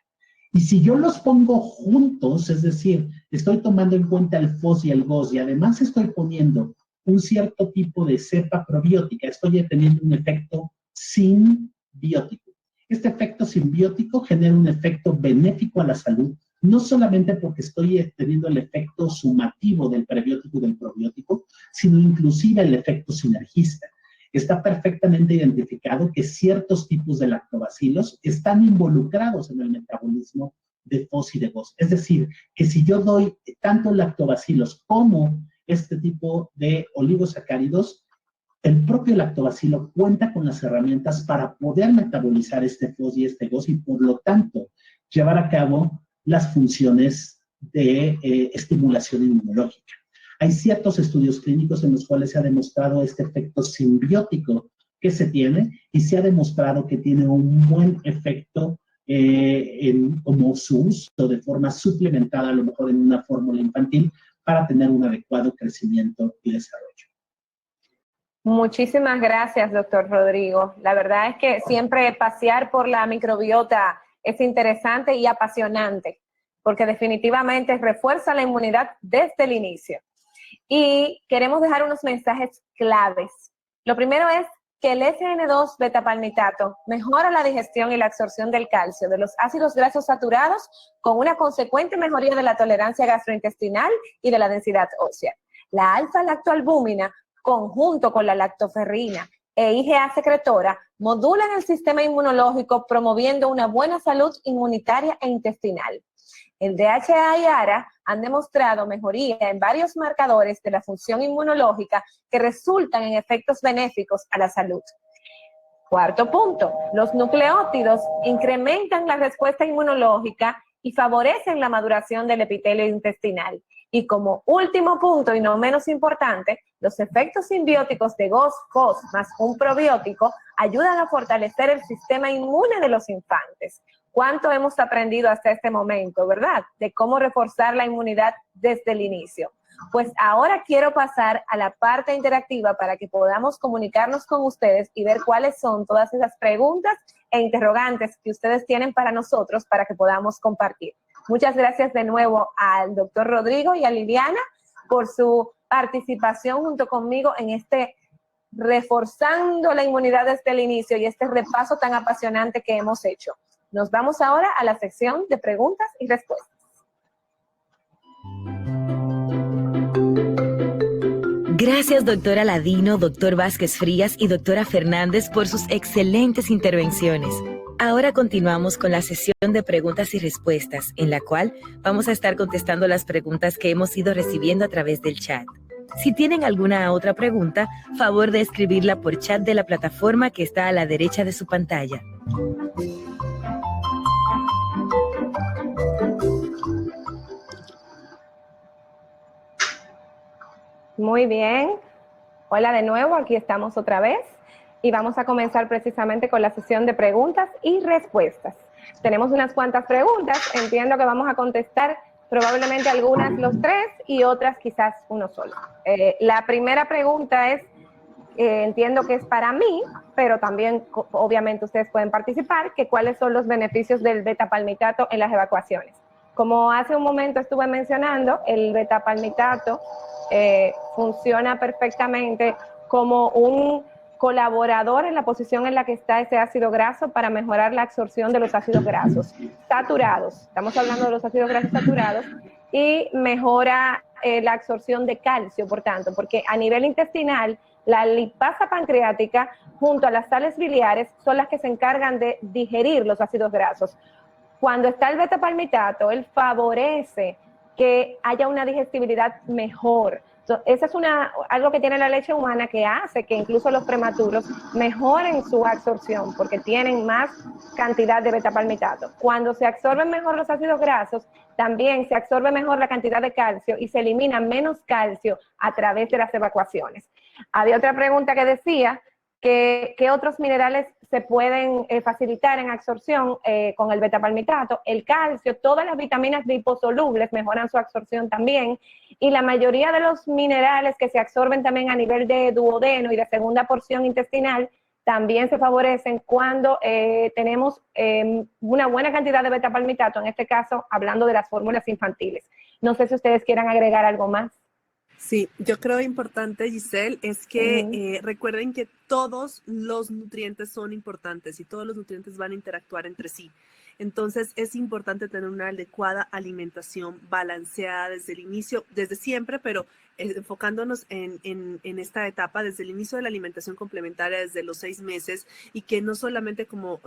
Y si yo los pongo juntos, es decir, estoy tomando en cuenta el FOS y el GOS y además estoy poniendo un cierto tipo de cepa probiótica, estoy teniendo un efecto simbiótico. Este efecto simbiótico genera un efecto benéfico a la salud, no solamente porque estoy teniendo el efecto sumativo del prebiótico y del probiótico, sino inclusive el efecto sinergista. Está perfectamente identificado que ciertos tipos de lactobacilos están involucrados en el metabolismo de FOS y de GOS. Es decir, que si yo doy tanto lactobacilos como este tipo de oligosacáridos, el propio lactobacilo cuenta con las herramientas para poder metabolizar este FOS y este GOS y, por lo tanto, llevar a cabo las funciones de estimulación inmunológica. Hay ciertos estudios clínicos en los cuales se ha demostrado este efecto simbiótico que se tiene y se ha demostrado que tiene un buen efecto como su uso de forma suplementada, a lo mejor en una fórmula infantil, para tener un adecuado crecimiento y desarrollo. Muchísimas gracias, doctor Rodrigo. La verdad es que siempre pasear por la microbiota es interesante y apasionante, porque definitivamente refuerza la inmunidad desde el inicio. Y queremos dejar unos mensajes claves. Lo primero es que el SN2 beta-palmitato mejora la digestión y la absorción del calcio, de los ácidos grasos saturados, con una consecuente mejoría de la tolerancia gastrointestinal y de la densidad ósea. La alfa-lactoalbúmina, conjunto con la lactoferrina e IgA secretora, modulan el sistema inmunológico, promoviendo una buena salud inmunitaria e intestinal. El DHA y ARA han demostrado mejoría en varios marcadores de la función inmunológica que resultan en efectos benéficos a la salud. Cuarto punto, los nucleótidos incrementan la respuesta inmunológica y favorecen la maduración del epitelio intestinal. Y como último punto y no menos importante, los efectos simbióticos de GOS, FOS más un probiótico ayudan a fortalecer el sistema inmune de los infantes. ¿Cuánto hemos aprendido hasta este momento, verdad? De cómo reforzar la inmunidad desde el inicio. Pues ahora quiero pasar a la parte interactiva para que podamos comunicarnos con ustedes y ver cuáles son todas esas preguntas e interrogantes que ustedes tienen para nosotros para que podamos compartir. Muchas gracias de nuevo al doctor Rodrigo y a Liliana por su participación junto conmigo en este reforzando la inmunidad desde el inicio y este repaso tan apasionante que hemos hecho. Nos vamos ahora a la sección de preguntas y respuestas. Gracias, doctora Ladino, doctor Vázquez Frías y doctora Fernández por sus excelentes intervenciones. Ahora continuamos con la sesión de preguntas y respuestas, en la cual vamos a estar contestando las preguntas que hemos ido recibiendo a través del chat. Si tienen alguna otra pregunta, favor de escribirla por chat de la plataforma que está a la derecha de su pantalla. Muy bien. Hola de nuevo, aquí estamos otra vez y vamos a comenzar precisamente con la sesión de preguntas y respuestas. Tenemos unas cuantas preguntas, entiendo que vamos a contestar probablemente algunas los tres y otras quizás uno solo. La primera pregunta es, entiendo que es para mí, pero también obviamente ustedes pueden participar, que cuáles son los beneficios del beta-palmitato en las evacuaciones. Como hace un momento estuve mencionando, el beta-palmitato funciona perfectamente como un colaborador en la posición en la que está ese ácido graso para mejorar la absorción de los ácidos grasos saturados. Estamos hablando de los ácidos grasos saturados y mejora la absorción de calcio, por tanto, porque a nivel intestinal, la lipasa pancreática junto a las sales biliares son las que se encargan de digerir los ácidos grasos. Cuando está el beta-palmitato, él favorece que haya una digestibilidad mejor. Esa es algo que tiene la leche humana que hace que incluso los prematuros mejoren su absorción porque tienen más cantidad de beta-palmitato. Cuando se absorben mejor los ácidos grasos, también se absorbe mejor la cantidad de calcio y se elimina menos calcio a través de las evacuaciones. Había otra pregunta que decía que ¿qué otros minerales se pueden facilitar en absorción con el beta-palmitato? El calcio, todas las vitaminas liposolubles mejoran su absorción también, y la mayoría de los minerales que se absorben también a nivel de duodeno y de segunda porción intestinal también se favorecen cuando tenemos una buena cantidad de beta-palmitato, en este caso hablando de las fórmulas infantiles. No sé si ustedes quieran agregar algo más. Sí, yo creo importante, Giselle, es que recuerden que todos los nutrientes son importantes y todos los nutrientes van a interactuar entre sí. Entonces es importante tener una adecuada alimentación balanceada desde el inicio, desde siempre, pero enfocándonos en esta etapa, desde el inicio de la alimentación complementaria, desde los 6 meses, y que no solamente como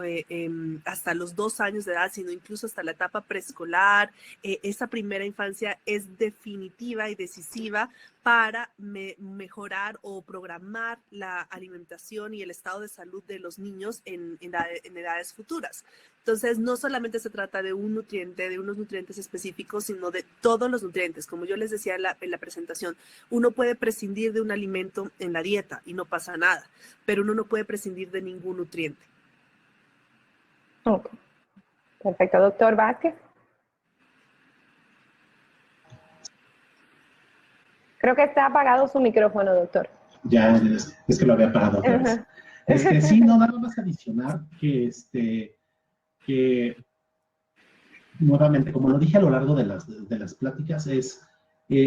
hasta los 2 años de edad, sino incluso hasta la etapa preescolar. Esa primera infancia es definitiva y decisiva para mejorar o programar la alimentación y el estado de salud de los niños en edades futuras. Entonces, no solamente se trata de un nutriente, de unos nutrientes específicos, sino de todos los nutrientes. Como yo les decía en la presentación, uno puede prescindir de un alimento en la dieta y no pasa nada, pero uno no puede prescindir de ningún nutriente. Okay. Perfecto. Doctor Vázquez. Creo que está apagado su micrófono, doctor. Ya, es que lo había apagado otra vez. Sí, no, nada más adicionar que nuevamente, como lo dije a lo largo de las pláticas,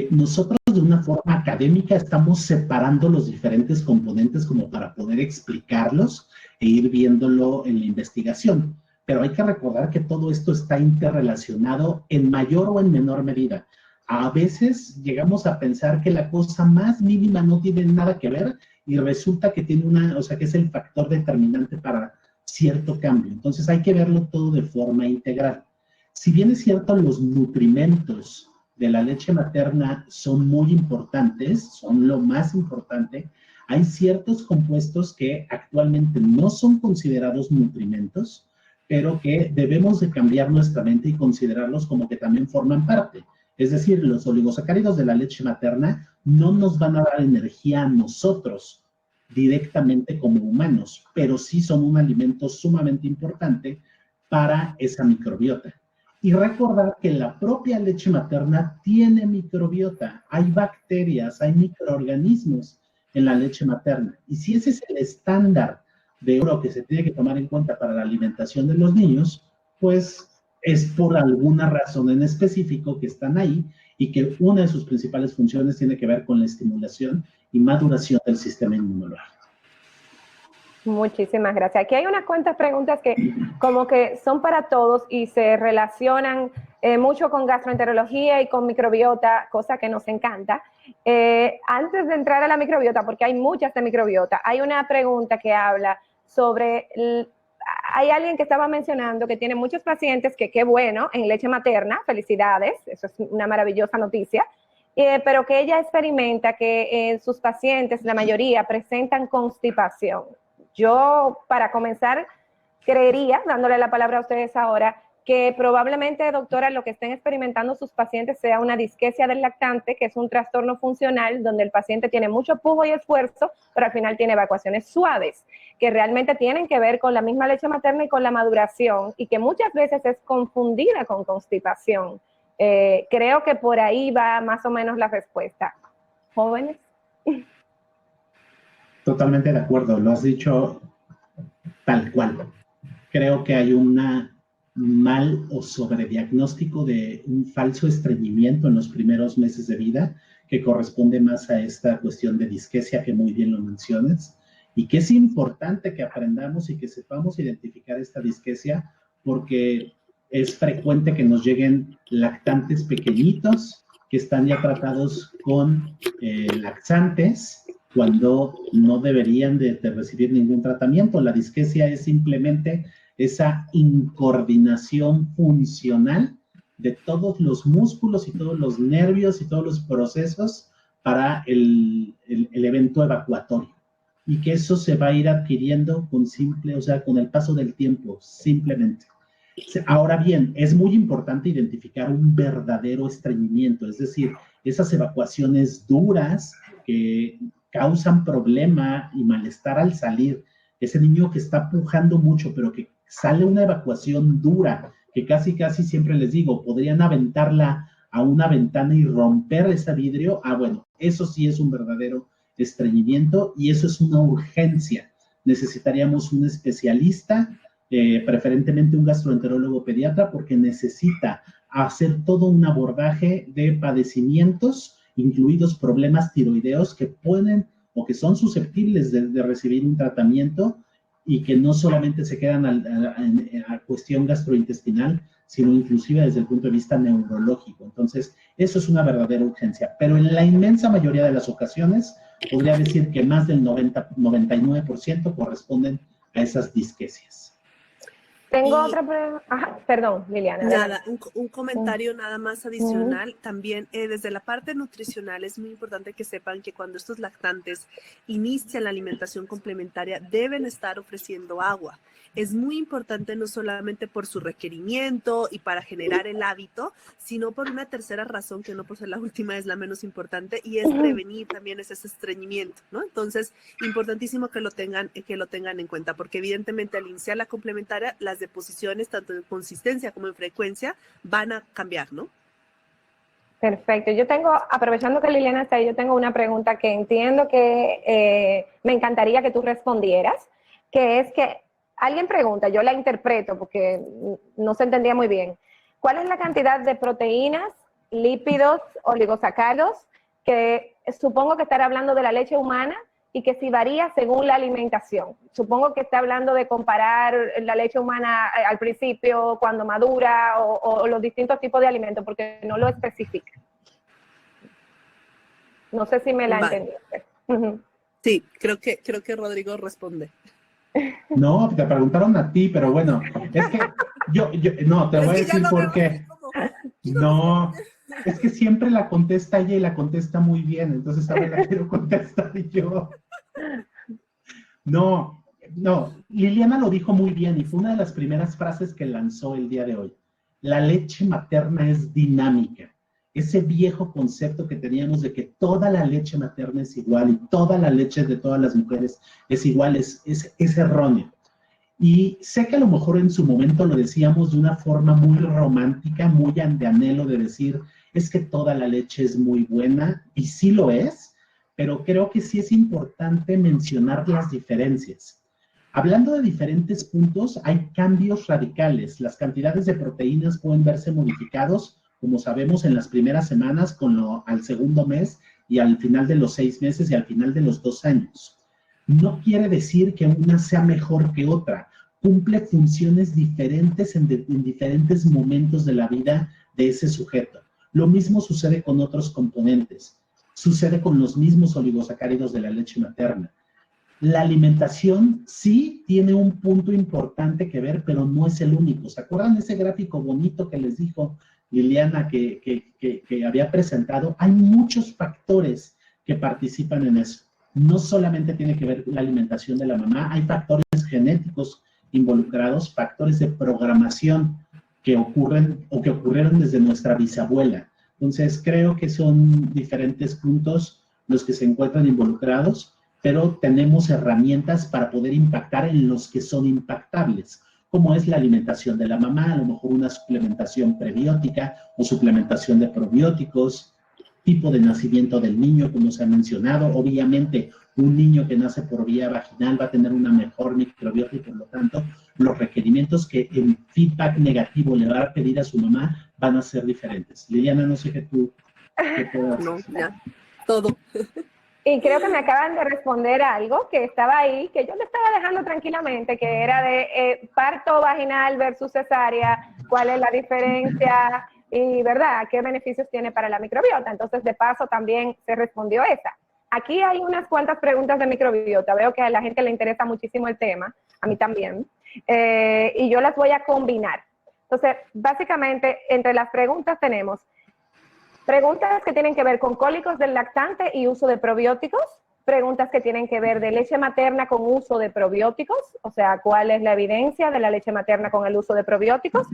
nosotros de una forma académica estamos separando los diferentes componentes como para poder explicarlos e ir viéndolo en la investigación. Pero hay que recordar que todo esto está interrelacionado en mayor o en menor medida. A veces llegamos a pensar que la cosa más mínima no tiene nada que ver y resulta que tiene que es el factor determinante para cierto cambio. Entonces hay que verlo todo de forma integral. Si bien es cierto, los nutrimentos de la leche materna son muy importantes, son lo más importante, hay ciertos compuestos que actualmente no son considerados nutrimentos, pero que debemos de cambiar nuestra mente y considerarlos como que también forman parte. Es decir, los oligosacáridos de la leche materna no nos van a dar energía a nosotros directamente como humanos, pero sí son un alimento sumamente importante para esa microbiota. Y recordar que la propia leche materna tiene microbiota, hay bacterias, hay microorganismos en la leche materna. Y si ese es el estándar de oro que se tiene que tomar en cuenta para la alimentación de los niños, pues es por alguna razón en específico que están ahí y que una de sus principales funciones tiene que ver con la estimulación y maduración del sistema inmunológico. Muchísimas gracias. Aquí hay unas cuantas preguntas que como que son para todos y se relacionan mucho con gastroenterología y con microbiota, cosa que nos encanta. Antes de entrar a la microbiota, porque hay muchas de microbiota, hay una pregunta que habla sobre... Hay alguien que estaba mencionando que tiene muchos pacientes que, qué bueno, en leche materna, felicidades, eso es una maravillosa noticia, pero que ella experimenta que sus pacientes, la mayoría, presentan constipación. Yo, para comenzar, creería, dándole la palabra a ustedes ahora, que probablemente, doctora, lo que estén experimentando sus pacientes sea una disquesia del lactante, que es un trastorno funcional donde el paciente tiene mucho pujo y esfuerzo, pero al final tiene evacuaciones suaves, que realmente tienen que ver con la misma leche materna y con la maduración, y que muchas veces es confundida con constipación. Creo que por ahí va más o menos la respuesta. ¿Jóvenes? Totalmente de acuerdo, lo has dicho tal cual. Creo que hay una mal o sobrediagnóstico de un falso estreñimiento en los primeros meses de vida, que corresponde más a esta cuestión de disquesia que muy bien lo mencionas, y que es importante que aprendamos y que sepamos identificar esta disquesia, porque es frecuente que nos lleguen lactantes pequeñitos que están ya tratados con laxantes cuando no deberían de recibir ningún tratamiento. La disquesia es simplemente esa incoordinación funcional de todos los músculos y todos los nervios y todos los procesos para el evento evacuatorio. Y que eso se va a ir adquiriendo con el paso del tiempo, simplemente. Ahora bien, es muy importante identificar un verdadero estreñimiento, es decir, esas evacuaciones duras que causan problema y malestar al salir, ese niño que está pujando mucho, pero que sale una evacuación dura, que casi siempre les digo, podrían aventarla a una ventana y romper ese vidrio. Bueno, eso sí es un verdadero estreñimiento y eso es una urgencia. Necesitaríamos un especialista, preferentemente un gastroenterólogo pediatra, porque necesita hacer todo un abordaje de padecimientos, incluidos problemas tiroideos que pueden o que son susceptibles de recibir un tratamiento y que no solamente se quedan a cuestión gastrointestinal, sino inclusive desde el punto de vista neurológico. Entonces, eso es una verdadera urgencia. Pero en la inmensa mayoría de las ocasiones, podría decir que más del 99% corresponden a esas disquesias. Tengo otra pregunta. Perdón, Liliana. Nada, un comentario nada más adicional. También desde la parte nutricional es muy importante que sepan que cuando estos lactantes inician la alimentación complementaria deben estar ofreciendo agua. Es muy importante no solamente por su requerimiento y para generar el hábito, sino por una tercera razón que no por ser la última es la menos importante y es prevenir también ese estreñimiento, ¿no? Entonces, importantísimo que lo tengan en cuenta porque evidentemente al iniciar la complementaria las deposiciones tanto en consistencia como en frecuencia van a cambiar, ¿no? Perfecto. Yo tengo, aprovechando que Liliana está ahí, yo tengo una pregunta que entiendo que me encantaría que tú respondieras, que es que alguien pregunta, yo la interpreto porque no se entendía muy bien. ¿Cuál es la cantidad de proteínas, lípidos, oligosacáridos, que supongo que estará hablando de la leche humana y que si varía según la alimentación? Supongo que está hablando de comparar la leche humana al principio, cuando madura, o los distintos tipos de alimentos, porque no lo especifica. No sé si me la entendiste. Sí, creo que Rodrigo responde. No, te preguntaron a ti, pero bueno, es que yo no, te voy a decir por qué. No, es que siempre la contesta ella y la contesta muy bien, entonces ahora la quiero contestar yo. No, Liliana lo dijo muy bien y fue una de las primeras frases que lanzó el día de hoy. La leche materna es dinámica. Ese viejo concepto que teníamos de que toda la leche materna es igual y toda la leche de todas las mujeres es igual, es erróneo. Y sé que a lo mejor en su momento lo decíamos de una forma muy romántica, muy de anhelo de decir, es que toda la leche es muy buena, y sí lo es, pero creo que sí es importante mencionar las diferencias. Hablando de diferentes puntos, hay cambios radicales. Las cantidades de proteínas pueden verse modificados, como sabemos, en las primeras semanas, al segundo mes y al final de los 6 meses y al final de los 2 años. No quiere decir que una sea mejor que otra. Cumple funciones diferentes en diferentes momentos de la vida de ese sujeto. Lo mismo sucede con otros componentes. Sucede con los mismos oligosacáridos de la leche materna. La alimentación sí tiene un punto importante que ver, pero no es el único. ¿Se acuerdan de ese gráfico bonito que les dijo Liliana que había presentado? Hay muchos factores que participan en eso. No solamente tiene que ver la alimentación de la mamá, hay factores genéticos involucrados, factores de programación que ocurren o que ocurrieron desde nuestra bisabuela. Entonces, creo que son diferentes puntos los que se encuentran involucrados, pero tenemos herramientas para poder impactar en los que son impactables, como es la alimentación de la mamá, a lo mejor una suplementación prebiótica o suplementación de probióticos, tipo de nacimiento del niño, como se ha mencionado. Obviamente, un niño que nace por vía vaginal va a tener una mejor microbiota y, por lo tanto, los requerimientos que en feedback negativo le va a pedir a su mamá van a ser diferentes. Liliana, no sé qué tú... No, ya, todo. Y creo que me acaban de responder algo que estaba ahí, que yo le estaba dejando tranquilamente, que era de parto vaginal versus cesárea, cuál es la diferencia y, ¿verdad?, qué beneficios tiene para la microbiota. Entonces, de paso, también se respondió esa. Aquí hay unas cuantas preguntas de microbiota. Veo que a la gente le interesa muchísimo el tema, a mí también, y yo las voy a combinar. Entonces, básicamente, entre las preguntas tenemos preguntas que tienen que ver con cólicos del lactante y uso de probióticos, preguntas que tienen que ver de leche materna con uso de probióticos, o sea, cuál es la evidencia de la leche materna con el uso de probióticos,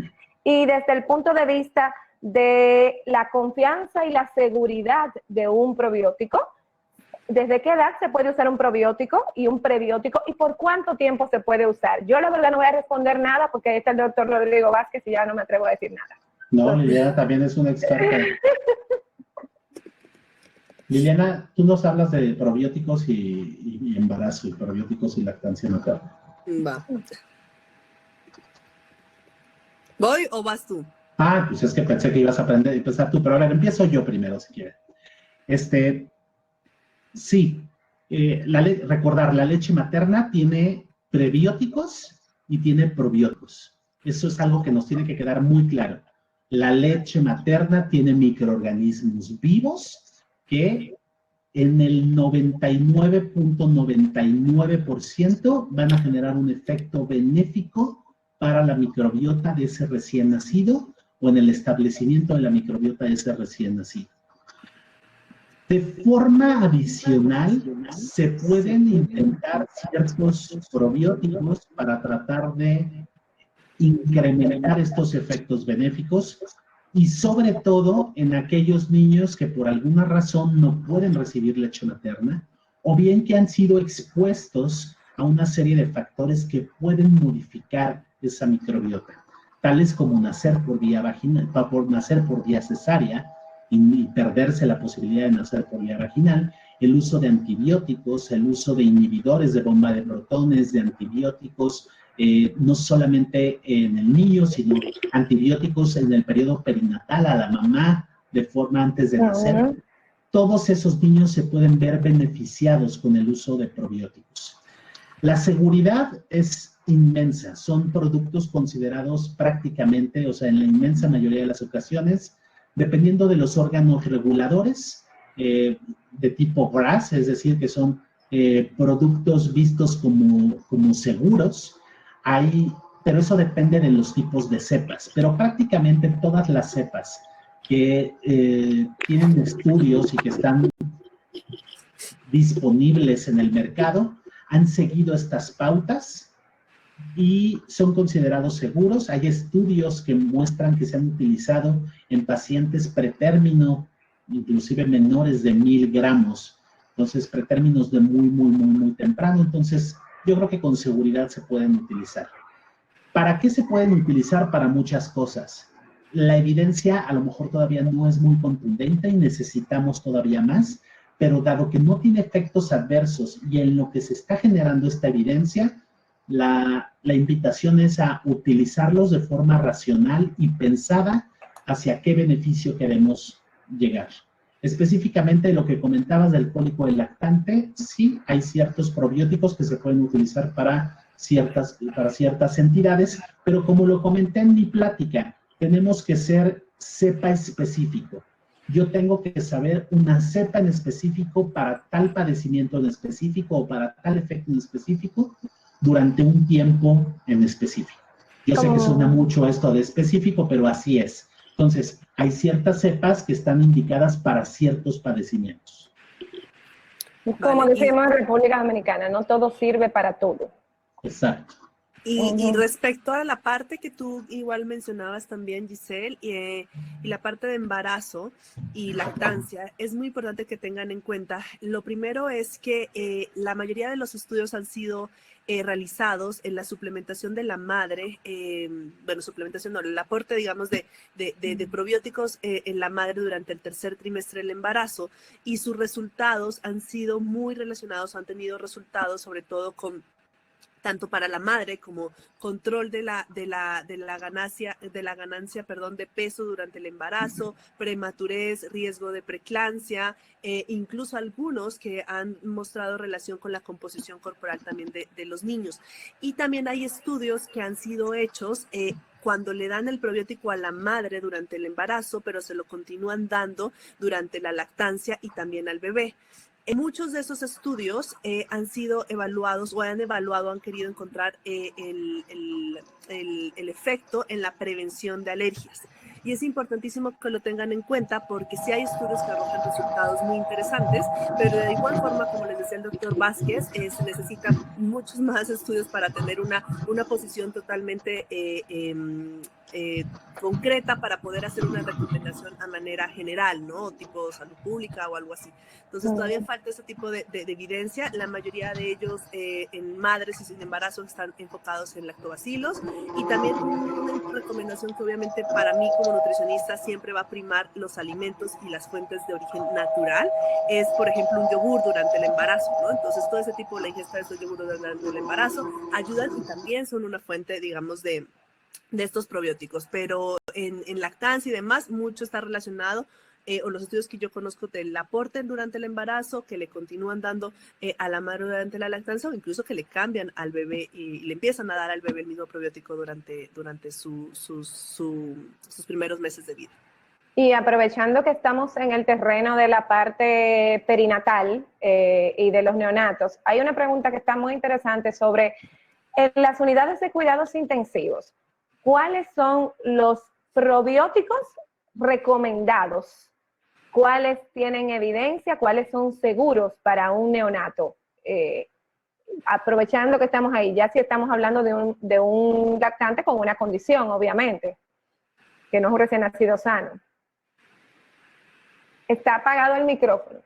y desde el punto de vista de la confianza y la seguridad de un probiótico, ¿desde qué edad se puede usar un probiótico y un prebiótico y por cuánto tiempo se puede usar? Yo la verdad no voy a responder nada porque está el doctor Rodrigo Vázquez y ya no me atrevo a decir nada. No, Liliana también es una experta. Liliana, tú nos hablas de probióticos y embarazo, y probióticos y lactancia materna. Va. ¿Voy o vas tú? Ah, pues es que pensé que ibas a empezar tú, pero a ver, empiezo yo primero, si quieres. Sí, recordar, la leche materna tiene prebióticos y tiene probióticos. Eso es algo que nos tiene que quedar muy claro. La leche materna tiene microorganismos vivos que en el 99.99% van a generar un efecto benéfico para la microbiota de ese recién nacido o en el establecimiento de la microbiota de ese recién nacido. De forma adicional, se pueden intentar ciertos probióticos para tratar de incrementar estos efectos benéficos y sobre todo en aquellos niños que por alguna razón no pueden recibir leche materna o bien que han sido expuestos a una serie de factores que pueden modificar esa microbiota, tales como nacer por vía vaginal, por nacer por vía cesárea y perderse la posibilidad de nacer por vía vaginal, el uso de antibióticos, el uso de inhibidores de bomba de protones, de antibióticos, no solamente en el niño, sino antibióticos en el periodo perinatal a la mamá de forma antes de nacer. Todos esos niños se pueden ver beneficiados con el uso de probióticos. La seguridad es inmensa, son productos considerados prácticamente, o sea, en la inmensa mayoría de las ocasiones, dependiendo de los órganos reguladores de tipo GRAS, es decir, que son productos vistos como seguros, pero eso depende de los tipos de cepas, pero prácticamente todas las cepas que tienen estudios y que están disponibles en el mercado han seguido estas pautas y son considerados seguros. Hay estudios que muestran que se han utilizado en pacientes pretérmino, inclusive menores de 1000 gramos, entonces pretérminos de muy temprano, entonces yo creo que con seguridad se pueden utilizar. ¿Para qué se pueden utilizar? Para muchas cosas. La evidencia a lo mejor todavía no es muy contundente y necesitamos todavía más, pero dado que no tiene efectos adversos y en lo que se está generando esta evidencia, la invitación es a utilizarlos de forma racional y pensada hacia qué beneficio queremos llegar. Específicamente lo que comentabas del cólico del lactante, sí, hay ciertos probióticos que se pueden utilizar para ciertas entidades, pero como lo comenté en mi plática, tenemos que ser cepa específico. Yo tengo que saber una cepa en específico para tal padecimiento en específico o para tal efecto en específico durante un tiempo en específico. Yo sé que suena mucho esto de específico, pero así es. Entonces, hay ciertas cepas que están indicadas para ciertos padecimientos. Como decimos en República Dominicana, no todo sirve para todo. Exacto. Y respecto a la parte que tú igual mencionabas también, Giselle, y la parte de embarazo y lactancia, es muy importante que tengan en cuenta. Lo primero es que la mayoría de los estudios han sido realizados en la suplementación de la madre, bueno, suplementación no, el aporte, digamos, de probióticos en la madre durante el tercer trimestre del embarazo, y sus resultados han sido muy relacionados, han tenido resultados sobre todo con tanto para la madre como control de la ganancia de peso durante el embarazo, prematurez, riesgo de preeclampsia, incluso algunos que han mostrado relación con la composición corporal también de los niños. Y también hay estudios que han sido hechos cuando le dan el probiótico a la madre durante el embarazo, pero se lo continúan dando durante la lactancia y también al bebé. Muchos de esos estudios han sido evaluados o han querido encontrar el efecto en la prevención de alergias. Y es importantísimo que lo tengan en cuenta porque sí hay estudios que arrojan resultados muy interesantes, pero de igual forma, como les decía el doctor Vázquez, se necesitan muchos más estudios para tener una posición totalmente concreta para poder hacer una recomendación a manera general, ¿no? Tipo salud pública o algo así. Entonces todavía falta ese tipo de evidencia. La mayoría de ellos en madres y sin embarazo están enfocados en lactobacilos, y también una recomendación que obviamente para mí como nutricionista siempre va a primar los alimentos y las fuentes de origen natural, es por ejemplo un yogur durante el embarazo, ¿no? Entonces todo ese tipo, la ingesta de esos yogur durante el embarazo ayudan y también son una fuente, digamos, de estos probióticos, pero en lactancia y demás, mucho está relacionado o los estudios que yo conozco del aporte durante el embarazo, que le continúan dando a la madre durante la lactancia, o incluso que le cambian al bebé y le empiezan a dar al bebé el mismo probiótico durante sus primeros meses de vida. Y aprovechando que estamos en el terreno de la parte perinatal y de los neonatos, hay una pregunta que está muy interesante sobre en las unidades de cuidados intensivos. ¿Cuáles son los probióticos recomendados? ¿Cuáles tienen evidencia? ¿Cuáles son seguros para un neonato? Aprovechando que estamos ahí, ya si estamos hablando de un lactante con una condición, obviamente, que no es un recién nacido sano. Está apagado el micrófono.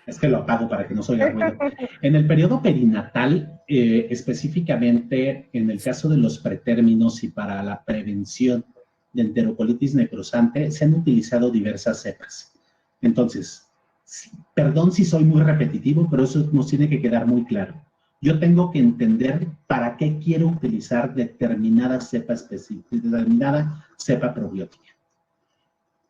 Es que lo apago para que no se oiga ruido. En el periodo perinatal, específicamente en el caso de los pretérminos y para la prevención de enterocolitis necrosante, se han utilizado diversas cepas. Entonces, perdón si soy muy repetitivo, pero eso nos tiene que quedar muy claro. Yo tengo que entender para qué quiero utilizar determinada cepa específica, determinada cepa probiótica.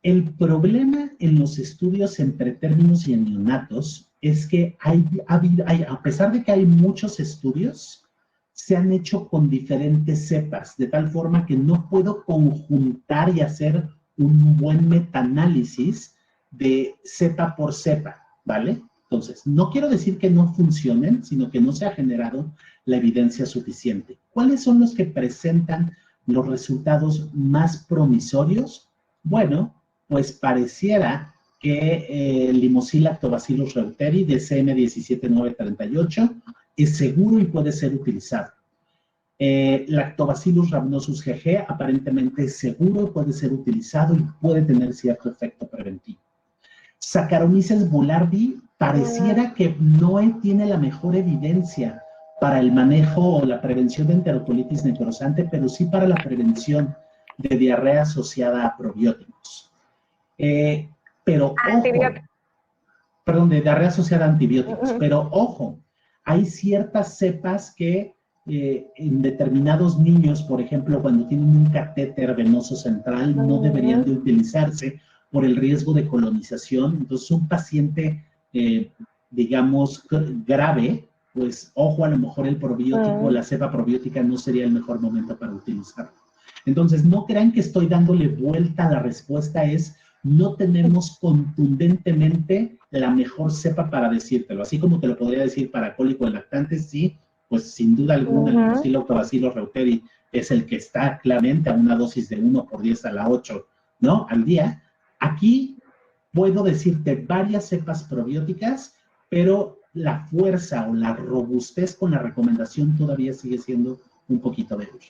El problema en los estudios en pretérminos y en neonatos es que a pesar de que hay muchos estudios, se han hecho con diferentes cepas, de tal forma que no puedo conjuntar y hacer un buen metaanálisis de cepa por cepa, ¿vale? Entonces, no quiero decir que no funcionen, sino que no se ha generado la evidencia suficiente. ¿Cuáles son los que presentan los resultados más promisorios? Bueno, pues pareciera que el Limosil Lactobacillus reuteri de CM17938 es seguro y puede ser utilizado. Lactobacillus rhamnosus GG aparentemente es seguro, puede ser utilizado y puede tener cierto efecto preventivo. Saccharomyces boulardii pareciera que no tiene la mejor evidencia para el manejo o la prevención de enterocolitis necrosante, pero sí para la prevención de diarrea asociada a probióticos. Pero ojo, perdón, de diarrea asociada a antibióticos, pero ojo, hay ciertas cepas que en determinados niños, por ejemplo, cuando tienen un catéter venoso central, no deberían de utilizarse por el riesgo de colonización. Entonces, un paciente, digamos, grave, pues, ojo, a lo mejor el probiótico, la cepa probiótica no sería el mejor momento para utilizarlo. Entonces, no crean que estoy dándole vuelta a la respuesta, es no tenemos contundentemente la mejor cepa para decírtelo. Así como te lo podría decir para cólico en lactantes, sí, pues sin duda alguna el Limosil Lactobacillus reuteri es el que está claramente a una dosis de 1/10⁸, ¿no? Al día. Aquí puedo decirte varias cepas probióticas, pero la fuerza o la robustez con la recomendación todavía sigue siendo un poquito débil.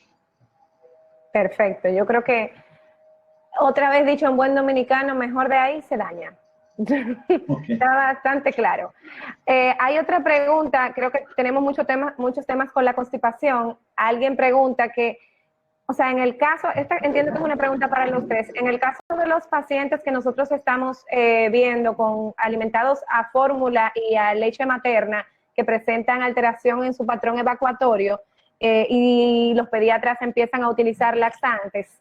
Perfecto, yo creo que otra vez dicho en buen dominicano, mejor de ahí se daña. Okay. Está bastante claro. Hay otra pregunta, creo que tenemos muchos temas con la constipación. Alguien pregunta que, o sea, en el caso, entiendo que es una pregunta para los tres, en el caso de los pacientes que nosotros estamos viendo con alimentados a fórmula y a leche materna que presentan alteración en su patrón evacuatorio y los pediatras empiezan a utilizar laxantes,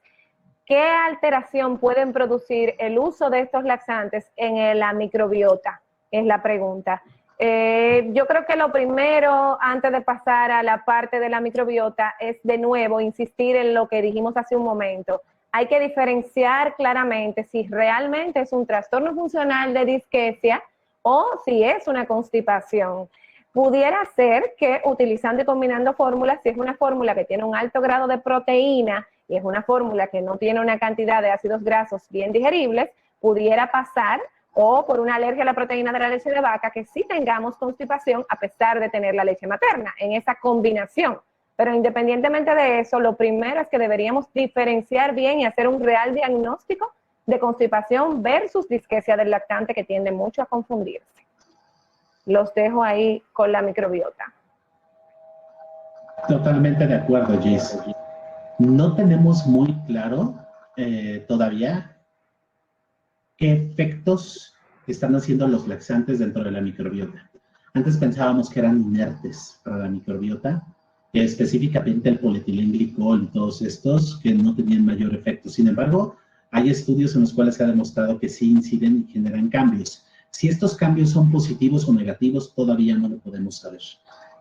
¿qué alteración pueden producir el uso de estos laxantes en la microbiota? Es la pregunta. Yo creo que lo primero, antes de pasar a la parte de la microbiota, es de nuevo insistir en lo que dijimos hace un momento. Hay que diferenciar claramente si realmente es un trastorno funcional de disquesia o si es una constipación. Pudiera ser que utilizando y combinando fórmulas, si es una fórmula que tiene un alto grado de proteína y es una fórmula que no tiene una cantidad de ácidos grasos bien digeribles, pudiera pasar, o por una alergia a la proteína de la leche de vaca, que sí tengamos constipación a pesar de tener la leche materna, en esa combinación. Pero independientemente de eso, lo primero es que deberíamos diferenciar bien y hacer un real diagnóstico de constipación versus disquesia del lactante, que tiende mucho a confundirse. Los dejo ahí con la microbiota. Totalmente de acuerdo, Jess. No tenemos muy claro todavía qué efectos están haciendo los laxantes dentro de la microbiota. Antes pensábamos que eran inertes para la microbiota, específicamente el polietilenglicol y todos estos que no tenían mayor efecto. Sin embargo, hay estudios en los cuales se ha demostrado que sí inciden y generan cambios. Si estos cambios son positivos o negativos, todavía no lo podemos saber.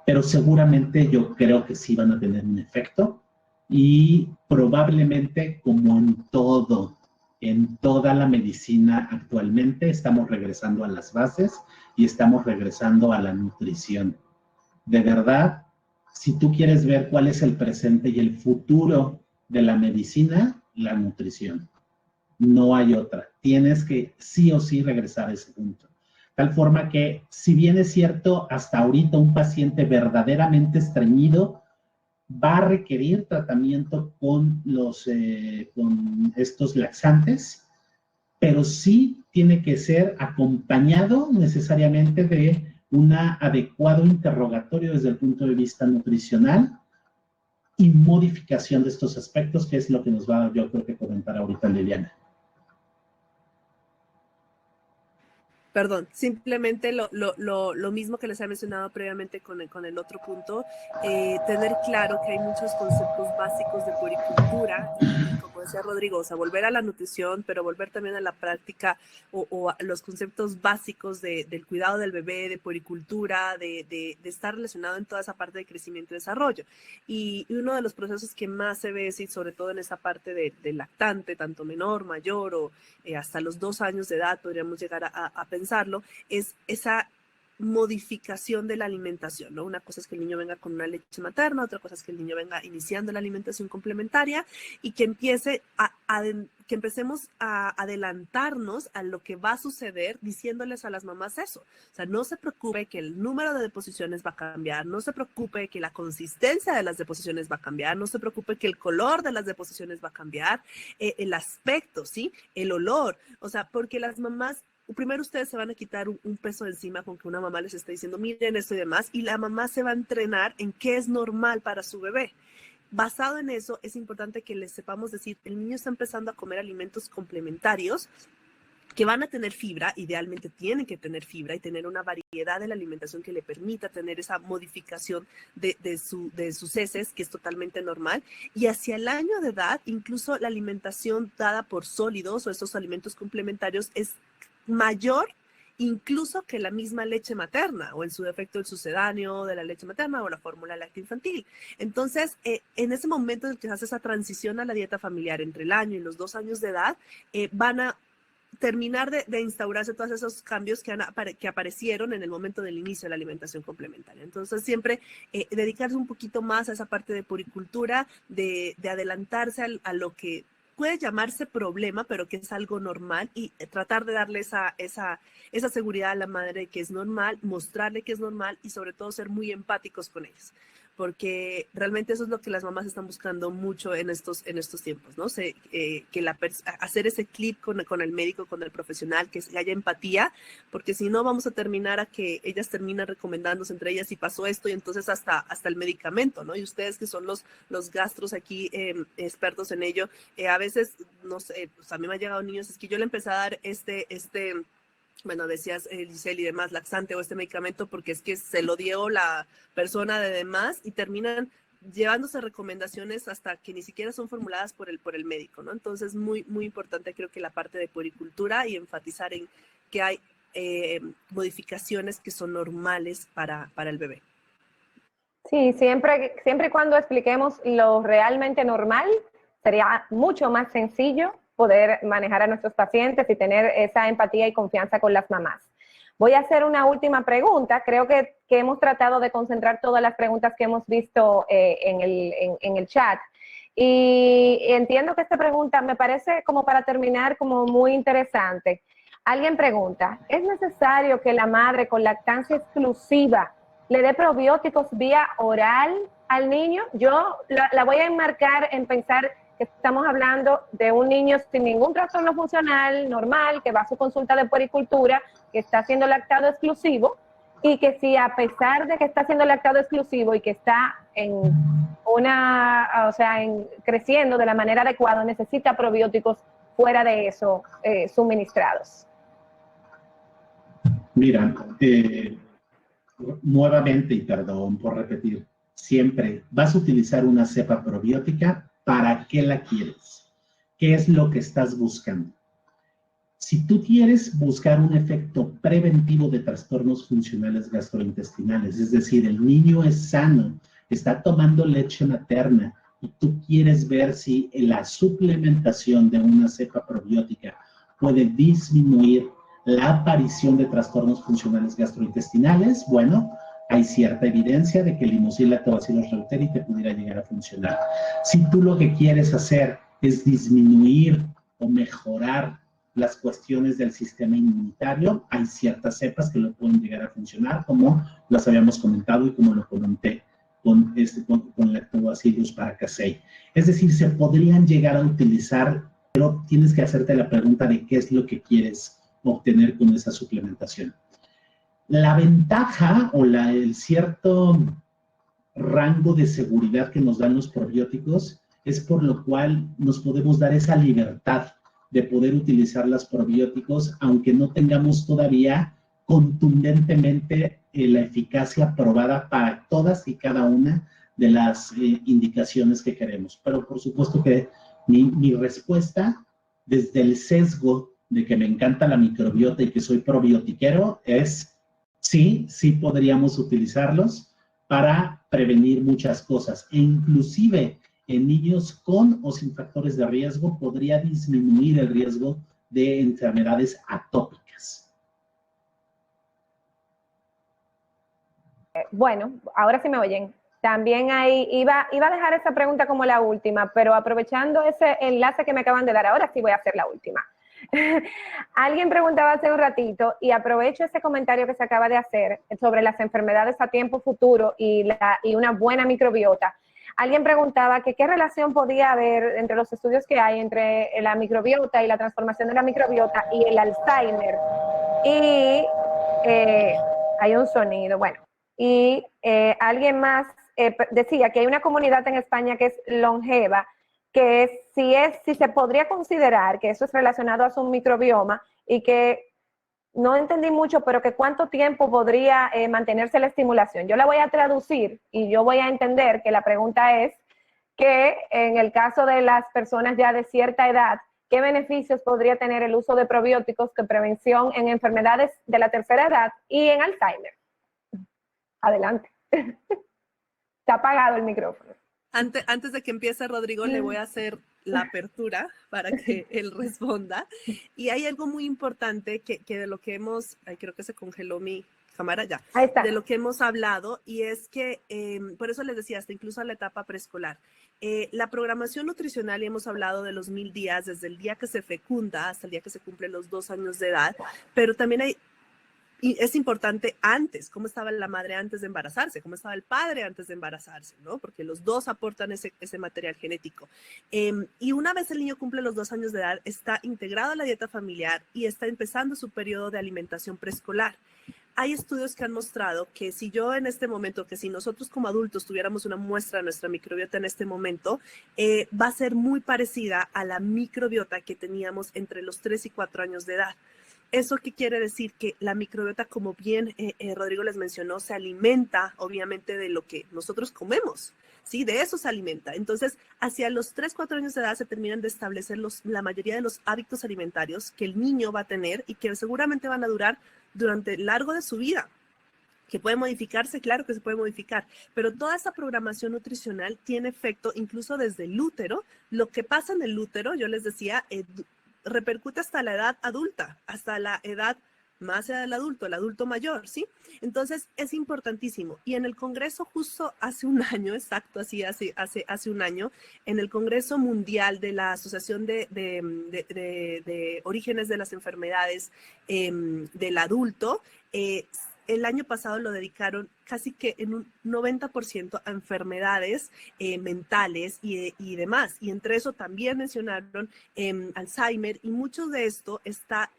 Pero seguramente yo creo que sí van a tener un efecto y probablemente, como en todo, en toda la medicina actualmente, estamos regresando a las bases y estamos regresando a la nutrición. De verdad, si tú quieres ver cuál es el presente y el futuro de la medicina, la nutrición. No hay otra. Tienes que sí o sí regresar a ese punto. Tal forma que, si bien es cierto, hasta ahorita un paciente verdaderamente estreñido va a requerir tratamiento con estos laxantes, pero sí tiene que ser acompañado necesariamente de un adecuado interrogatorio desde el punto de vista nutricional y modificación de estos aspectos, que es lo que nos va, yo creo que comentar ahorita Liliana. Perdón, simplemente lo mismo que les he mencionado previamente con el otro punto, tener claro que hay muchos conceptos básicos de puericultura y como decía Rodrigo, o sea, volver a la nutrición, pero volver también a la práctica o a los conceptos básicos del cuidado del bebé, de puericultura, de estar relacionado en toda esa parte de crecimiento y desarrollo. Y uno de los procesos que más se ve, sí, sobre todo en esa parte del lactante, tanto menor, mayor o hasta los 2 años de edad, podríamos llegar a pensarlo, es esa modificación de la alimentación, ¿no? Una cosa es que el niño venga con una leche materna, otra cosa es que el niño venga iniciando la alimentación complementaria y que que empecemos a adelantarnos a lo que va a suceder diciéndoles a las mamás eso. O sea, no se preocupe que el número de deposiciones va a cambiar, no se preocupe que la consistencia de las deposiciones va a cambiar, no se preocupe que el color de las deposiciones va a cambiar, el aspecto, ¿sí? El olor, o sea, porque las mamás primero ustedes se van a quitar un peso de encima con que una mamá les esté diciendo, miren esto y demás, y la mamá se va a entrenar en qué es normal para su bebé. Basado en eso, es importante que les sepamos decir, el niño está empezando a comer alimentos complementarios que van a tener fibra, idealmente tienen que tener fibra y tener una variedad de la alimentación que le permita tener esa modificación de sus heces, que es totalmente normal. Y hacia el año de edad, incluso la alimentación dada por sólidos o estos alimentos complementarios es mayor incluso que la misma leche materna o en su defecto el sucedáneo de la leche materna o la fórmula láctea infantil. Entonces, en ese momento en el que se hace esa transición a la dieta familiar entre el año y los 2 años de edad, van a terminar de instaurarse todos esos cambios que aparecieron en el momento del inicio de la alimentación complementaria. Entonces, siempre dedicarse un poquito más a esa parte de puricultura, de adelantarse a lo que puede llamarse problema, pero que es algo normal y tratar de darle esa seguridad a la madre que es normal, mostrarle que es normal y sobre todo ser muy empáticos con ellos. Porque realmente eso es lo que las mamás están buscando mucho en estos tiempos, ¿no? Hacer ese clip con el médico, con el profesional, que haya empatía, porque si no vamos a terminar a que ellas terminan recomendándose entre ellas y pasó esto y entonces hasta el medicamento, ¿no? Y ustedes que son los gastros aquí expertos en ello, a veces, no sé, pues a mí me han llegado niños, es que yo le empecé a dar bueno, decías Giselle y demás, laxante o este medicamento porque es que se lo dio la persona de demás y terminan llevándose recomendaciones hasta que ni siquiera son formuladas por el médico, ¿no? Entonces, muy, muy importante creo que la parte de puericultura y enfatizar en que hay modificaciones que son normales para el bebé. Sí, siempre y cuando expliquemos lo realmente normal, sería mucho más sencillo poder manejar a nuestros pacientes y tener esa empatía y confianza con las mamás. Voy a hacer una última pregunta. Creo que hemos tratado de concentrar todas las preguntas que hemos visto en el chat. Y entiendo que esta pregunta me parece como para terminar como muy interesante. Alguien pregunta, ¿es necesario que la madre con lactancia exclusiva le dé probióticos vía oral al niño? Yo la voy a enmarcar en pensar que estamos hablando de un niño sin ningún trastorno funcional, normal, que va a su consulta de puericultura, que está siendo lactado exclusivo, y que si a pesar de que está siendo lactado exclusivo y que está creciendo de la manera adecuada, necesita probióticos fuera de eso suministrados. Mira, nuevamente, y perdón por repetir, siempre vas a utilizar una cepa probiótica. ¿Para qué la quieres? ¿qué es lo que estás buscando? Si tú quieres buscar un efecto preventivo de trastornos funcionales gastrointestinales, es decir, el niño es sano, está tomando leche materna y tú quieres ver si la suplementación de una cepa probiótica puede disminuir la aparición de trastornos funcionales gastrointestinales, bueno, hay cierta evidencia de que el Limousin Lactobacillus reuteri te pudiera llegar a funcionar. Si tú lo que quieres hacer es disminuir o mejorar las cuestiones del sistema inmunitario, hay ciertas cepas que lo pueden llegar a funcionar, como las habíamos comentado y como lo comenté con Lactobacillus paracasei. Es decir, se podrían llegar a utilizar, pero tienes que hacerte la pregunta de qué es lo que quieres obtener con esa suplementación. La ventaja o el cierto rango de seguridad que nos dan los probióticos es por lo cual nos podemos dar esa libertad de poder utilizar los probióticos, aunque no tengamos todavía contundentemente la eficacia probada para todas y cada una de las indicaciones que queremos. Pero por supuesto que mi respuesta, desde el sesgo de que me encanta la microbiota y que soy probiotiquero, es sí, sí podríamos utilizarlos para prevenir muchas cosas. E inclusive en niños con o sin factores de riesgo podría disminuir el riesgo de enfermedades atópicas. Bueno, ahora sí me oyen. También iba a dejar esa pregunta como la última, pero aprovechando ese enlace que me acaban de dar, ahora sí voy a hacer la última. Alguien preguntaba hace un ratito, y aprovecho ese comentario que se acaba de hacer sobre las enfermedades a tiempo futuro y una buena microbiota. Alguien preguntaba que qué relación podía haber entre los estudios que hay entre la microbiota y la transformación de la microbiota y el Alzheimer. Y hay un sonido, bueno. Y alguien más decía que hay una comunidad en España que es longeva, que si se podría considerar que eso es relacionado a su microbioma, y que no entendí mucho, pero que cuánto tiempo podría mantenerse la estimulación. Yo la voy a traducir y yo voy a entender que la pregunta es que en el caso de las personas ya de cierta edad, ¿qué beneficios podría tener el uso de probióticos que prevención en enfermedades de la tercera edad y en Alzheimer? Adelante. Está apagado el micrófono. Antes de que empiece Rodrigo, le voy a hacer la apertura para que él responda. Y hay algo muy importante que de lo que hemos, creo que se congeló mi cámara ya, Ahí está. de lo que hemos hablado, y es que, por eso les decía, hasta incluso a la etapa preescolar, la programación nutricional, y hemos hablado de los 1000 días, desde el día que se fecunda hasta el día que se cumplen los 2 años de edad, pero también y es importante antes, cómo estaba la madre antes de embarazarse, cómo estaba el padre antes de embarazarse, ¿no? Porque los dos aportan ese material genético. Y una vez el niño cumple los 2 años de edad, está integrado a la dieta familiar y está empezando su periodo de alimentación preescolar. Hay estudios que han mostrado que si yo en este momento, que si nosotros como adultos tuviéramos una muestra de nuestra microbiota en este momento, va a ser muy parecida a la microbiota que teníamos entre los 3 y 4 años de edad. ¿Eso qué quiere decir? Que la microbiota, como bien Rodrigo les mencionó, se alimenta obviamente de lo que nosotros comemos, ¿sí? De eso se alimenta. Entonces, hacia los 3, 4 años de edad se terminan de establecer la mayoría de los hábitos alimentarios que el niño va a tener y que seguramente van a durar durante el largo de su vida. ¿Que puede modificarse? Claro que se puede modificar, pero toda esa programación nutricional tiene efecto incluso desde el útero. Lo que pasa en el útero, yo les decía, repercute hasta la edad adulta, hasta la edad más allá del adulto, el adulto mayor, ¿sí? Entonces es importantísimo. Y en el Congreso justo hace un año, exacto, así hace un año, en el Congreso Mundial de la Asociación de Orígenes de las Enfermedades del Adulto, el año pasado lo dedicaron casi que en un 90% a enfermedades mentales y demás. Y entre eso también mencionaron Alzheimer, y mucho de esto está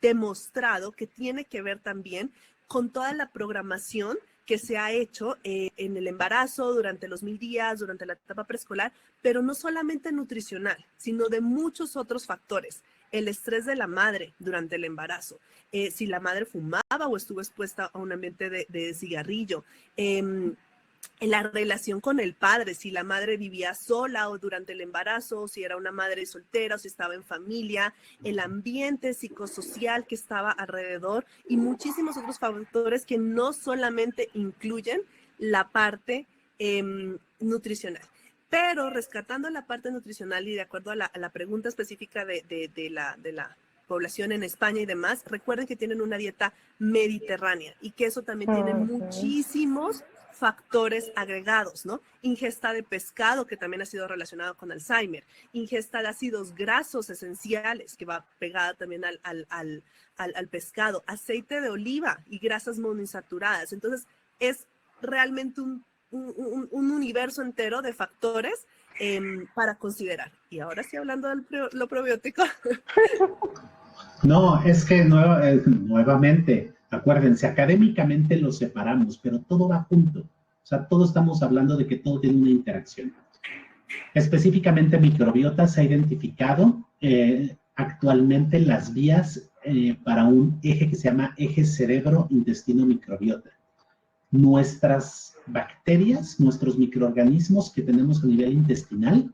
demostrado que tiene que ver también con toda la programación que se ha hecho en el embarazo, durante los 1000 días, durante la etapa preescolar, pero no solamente nutricional, sino de muchos otros factores. El estrés de la madre durante el embarazo, si la madre fumaba o estuvo expuesta a un ambiente de cigarrillo, en la relación con el padre, si la madre vivía sola o durante el embarazo, o si era una madre soltera o si estaba en familia, el ambiente psicosocial que estaba alrededor y muchísimos otros factores que no solamente incluyen la parte nutricional. Pero rescatando la parte nutricional y de acuerdo a la pregunta específica de la población en España y demás, recuerden que tienen una dieta mediterránea y que eso también tiene muchísimos factores agregados, ¿no? Ingesta de pescado, que también ha sido relacionado con Alzheimer, ingesta de ácidos grasos esenciales, que va pegada también al pescado, aceite de oliva y grasas monoinsaturadas. Entonces, es realmente un universo entero de factores para considerar. Y ahora sí, hablando de lo probiótico. No, es que nuevamente, acuérdense, académicamente lo separamos, pero todo va junto. O sea, todos estamos hablando de que todo tiene una interacción. Específicamente, microbiota se ha identificado actualmente las vías para un eje que se llama eje cerebro-intestino-microbiota. Nuestras bacterias, nuestros microorganismos que tenemos a nivel intestinal,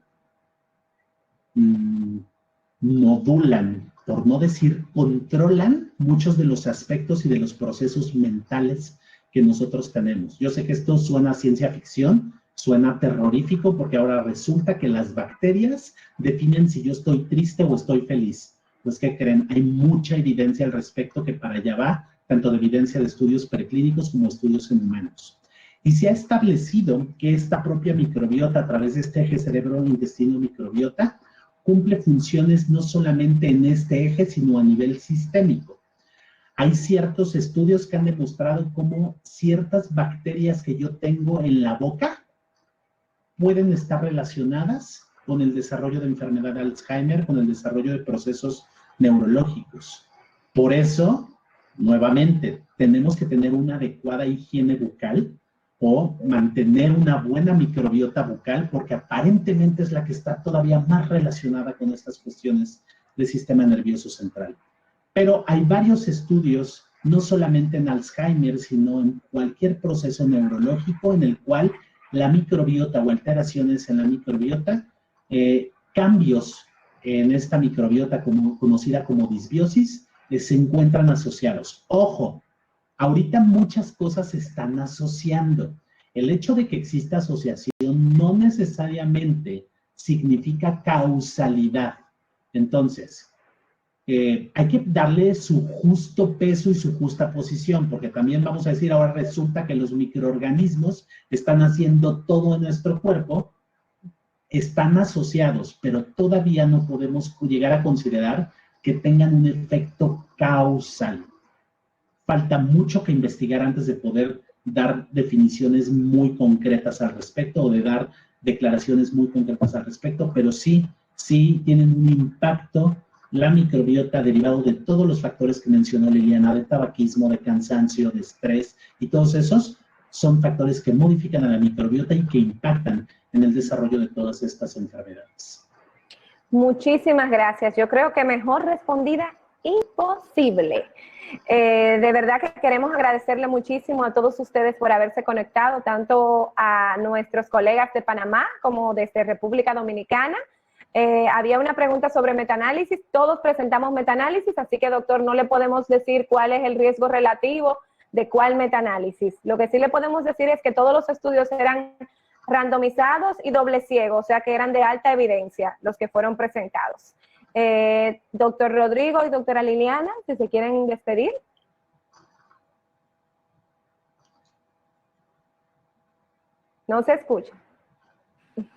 modulan, por no decir controlan, muchos de los aspectos y de los procesos mentales que nosotros tenemos. Yo sé que esto suena a ciencia ficción, suena terrorífico, porque ahora resulta que las bacterias definen si yo estoy triste o estoy feliz. Pues, ¿qué creen? Hay mucha evidencia al respecto que para allá va, tanto de evidencia de estudios preclínicos como estudios en humanos. Y se ha establecido que esta propia microbiota, a través de este eje cerebro-intestino-microbiota, cumple funciones no solamente en este eje, sino a nivel sistémico. Hay ciertos estudios que han demostrado cómo ciertas bacterias que yo tengo en la boca pueden estar relacionadas con el desarrollo de enfermedad de Alzheimer, con el desarrollo de procesos neurológicos. Por eso, nuevamente, tenemos que tener una adecuada higiene bucal o mantener una buena microbiota bucal, porque aparentemente es la que está todavía más relacionada con estas cuestiones del sistema nervioso central. Pero hay varios estudios, no solamente en Alzheimer, sino en cualquier proceso neurológico en el cual la microbiota o alteraciones en la microbiota, cambios en esta microbiota conocida como disbiosis, se encuentran asociados. Ojo, ahorita muchas cosas se están asociando. El hecho de que exista asociación no necesariamente significa causalidad. Entonces, hay que darle su justo peso y su justa posición, porque también vamos a decir, ahora resulta que los microorganismos están haciendo todo en nuestro cuerpo, están asociados, pero todavía no podemos llegar a considerar que tengan un efecto causal. Falta mucho que investigar antes de poder dar definiciones muy concretas al respecto o de dar declaraciones muy concretas al respecto, pero sí tienen un impacto la microbiota derivado de todos los factores que mencionó Liliana, de tabaquismo, de cansancio, de estrés, y todos esos son factores que modifican a la microbiota y que impactan en el desarrollo de todas estas enfermedades. Muchísimas gracias. Yo creo que mejor respondida imposible. De verdad que queremos agradecerle muchísimo a todos ustedes por haberse conectado, tanto a nuestros colegas de Panamá como desde República Dominicana. Había una pregunta sobre metaanálisis, todos presentamos metaanálisis, así que doctor, no le podemos decir cuál es el riesgo relativo de cuál metaanálisis. Lo que sí le podemos decir es que todos los estudios eran randomizados y doble ciego, o sea que eran de alta evidencia los que fueron presentados. Doctor Rodrigo y doctora Liliana, si se quieren despedir. No se escucha.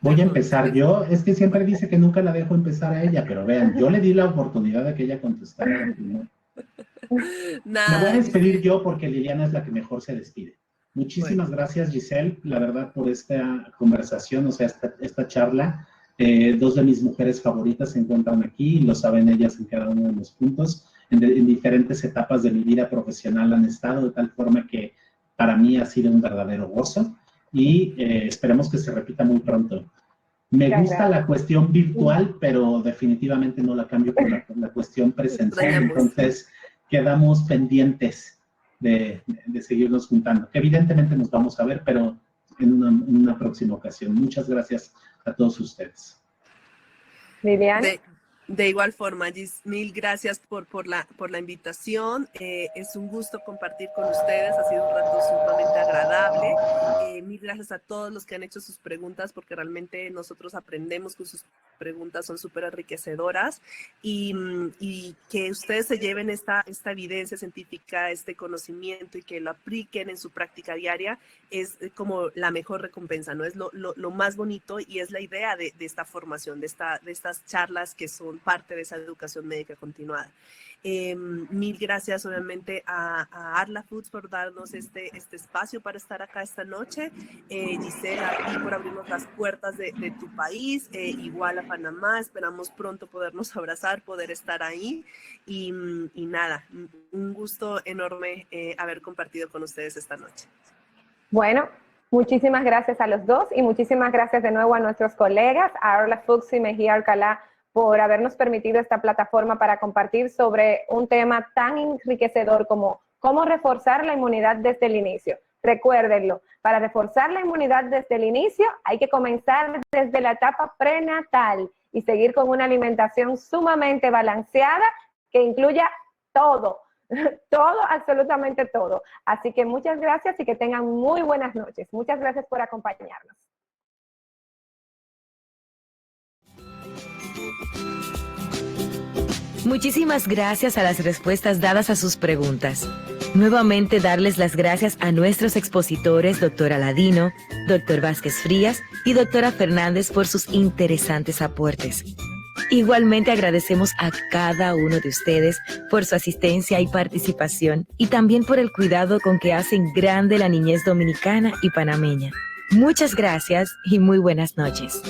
Voy a empezar yo. Es que siempre dice que nunca la dejo empezar a ella, pero vean, yo le di la oportunidad de que ella contestara. Me voy a despedir yo porque Liliana es la que mejor se despide. Muchísimas gracias, Giselle, la verdad, por esta conversación, o sea, esta charla. Dos de mis mujeres favoritas se encuentran aquí, lo saben ellas en cada uno de los puntos. En diferentes etapas de mi vida profesional han estado, de tal forma que para mí ha sido un verdadero gozo. Y esperemos que se repita muy pronto. Me gusta la cuestión virtual, pero definitivamente no la cambio por la cuestión presencial. Entonces, quedamos pendientes de seguirnos juntando. Que evidentemente nos vamos a ver, pero en una próxima ocasión. Muchas gracias a todos ustedes. Liliana. De igual forma, Gis, mil gracias por la invitación. Es un gusto compartir con ustedes. Ha sido un rato sumamente agradable. Mil gracias a todos los que han hecho sus preguntas, porque realmente nosotros aprendemos con sus preguntas, son súper enriquecedoras. Y que ustedes se lleven esta evidencia científica, este conocimiento y que lo apliquen en su práctica diaria es como la mejor recompensa, ¿no? Es lo más bonito y es la idea de esta formación, de estas charlas que son parte de esa educación médica continuada. Mil gracias obviamente a Arla Foods por darnos este espacio para estar acá esta noche. Giselle, a ti por abrirnos las puertas de tu país, igual a Panamá, esperamos pronto podernos abrazar, poder estar ahí y nada, un gusto enorme haber compartido con ustedes esta noche. Bueno, muchísimas gracias a los dos y muchísimas gracias de nuevo a nuestros colegas, a Arla Fuchs y Mejía Alcalá, por habernos permitido esta plataforma para compartir sobre un tema tan enriquecedor como cómo reforzar la inmunidad desde el inicio. Recuérdenlo, para reforzar la inmunidad desde el inicio hay que comenzar desde la etapa prenatal y seguir con una alimentación sumamente balanceada que incluya todo. Todo, absolutamente todo. Así que muchas gracias y que tengan muy buenas noches. Muchas gracias por acompañarnos. Muchísimas gracias a las respuestas dadas a sus preguntas. Nuevamente darles las gracias a nuestros expositores, doctora Ladino, doctor Vázquez Frías y doctora Fernández por sus interesantes aportes. Igualmente agradecemos a cada uno de ustedes por su asistencia y participación y también por el cuidado con que hacen grande la niñez dominicana y panameña. Muchas gracias y muy buenas noches.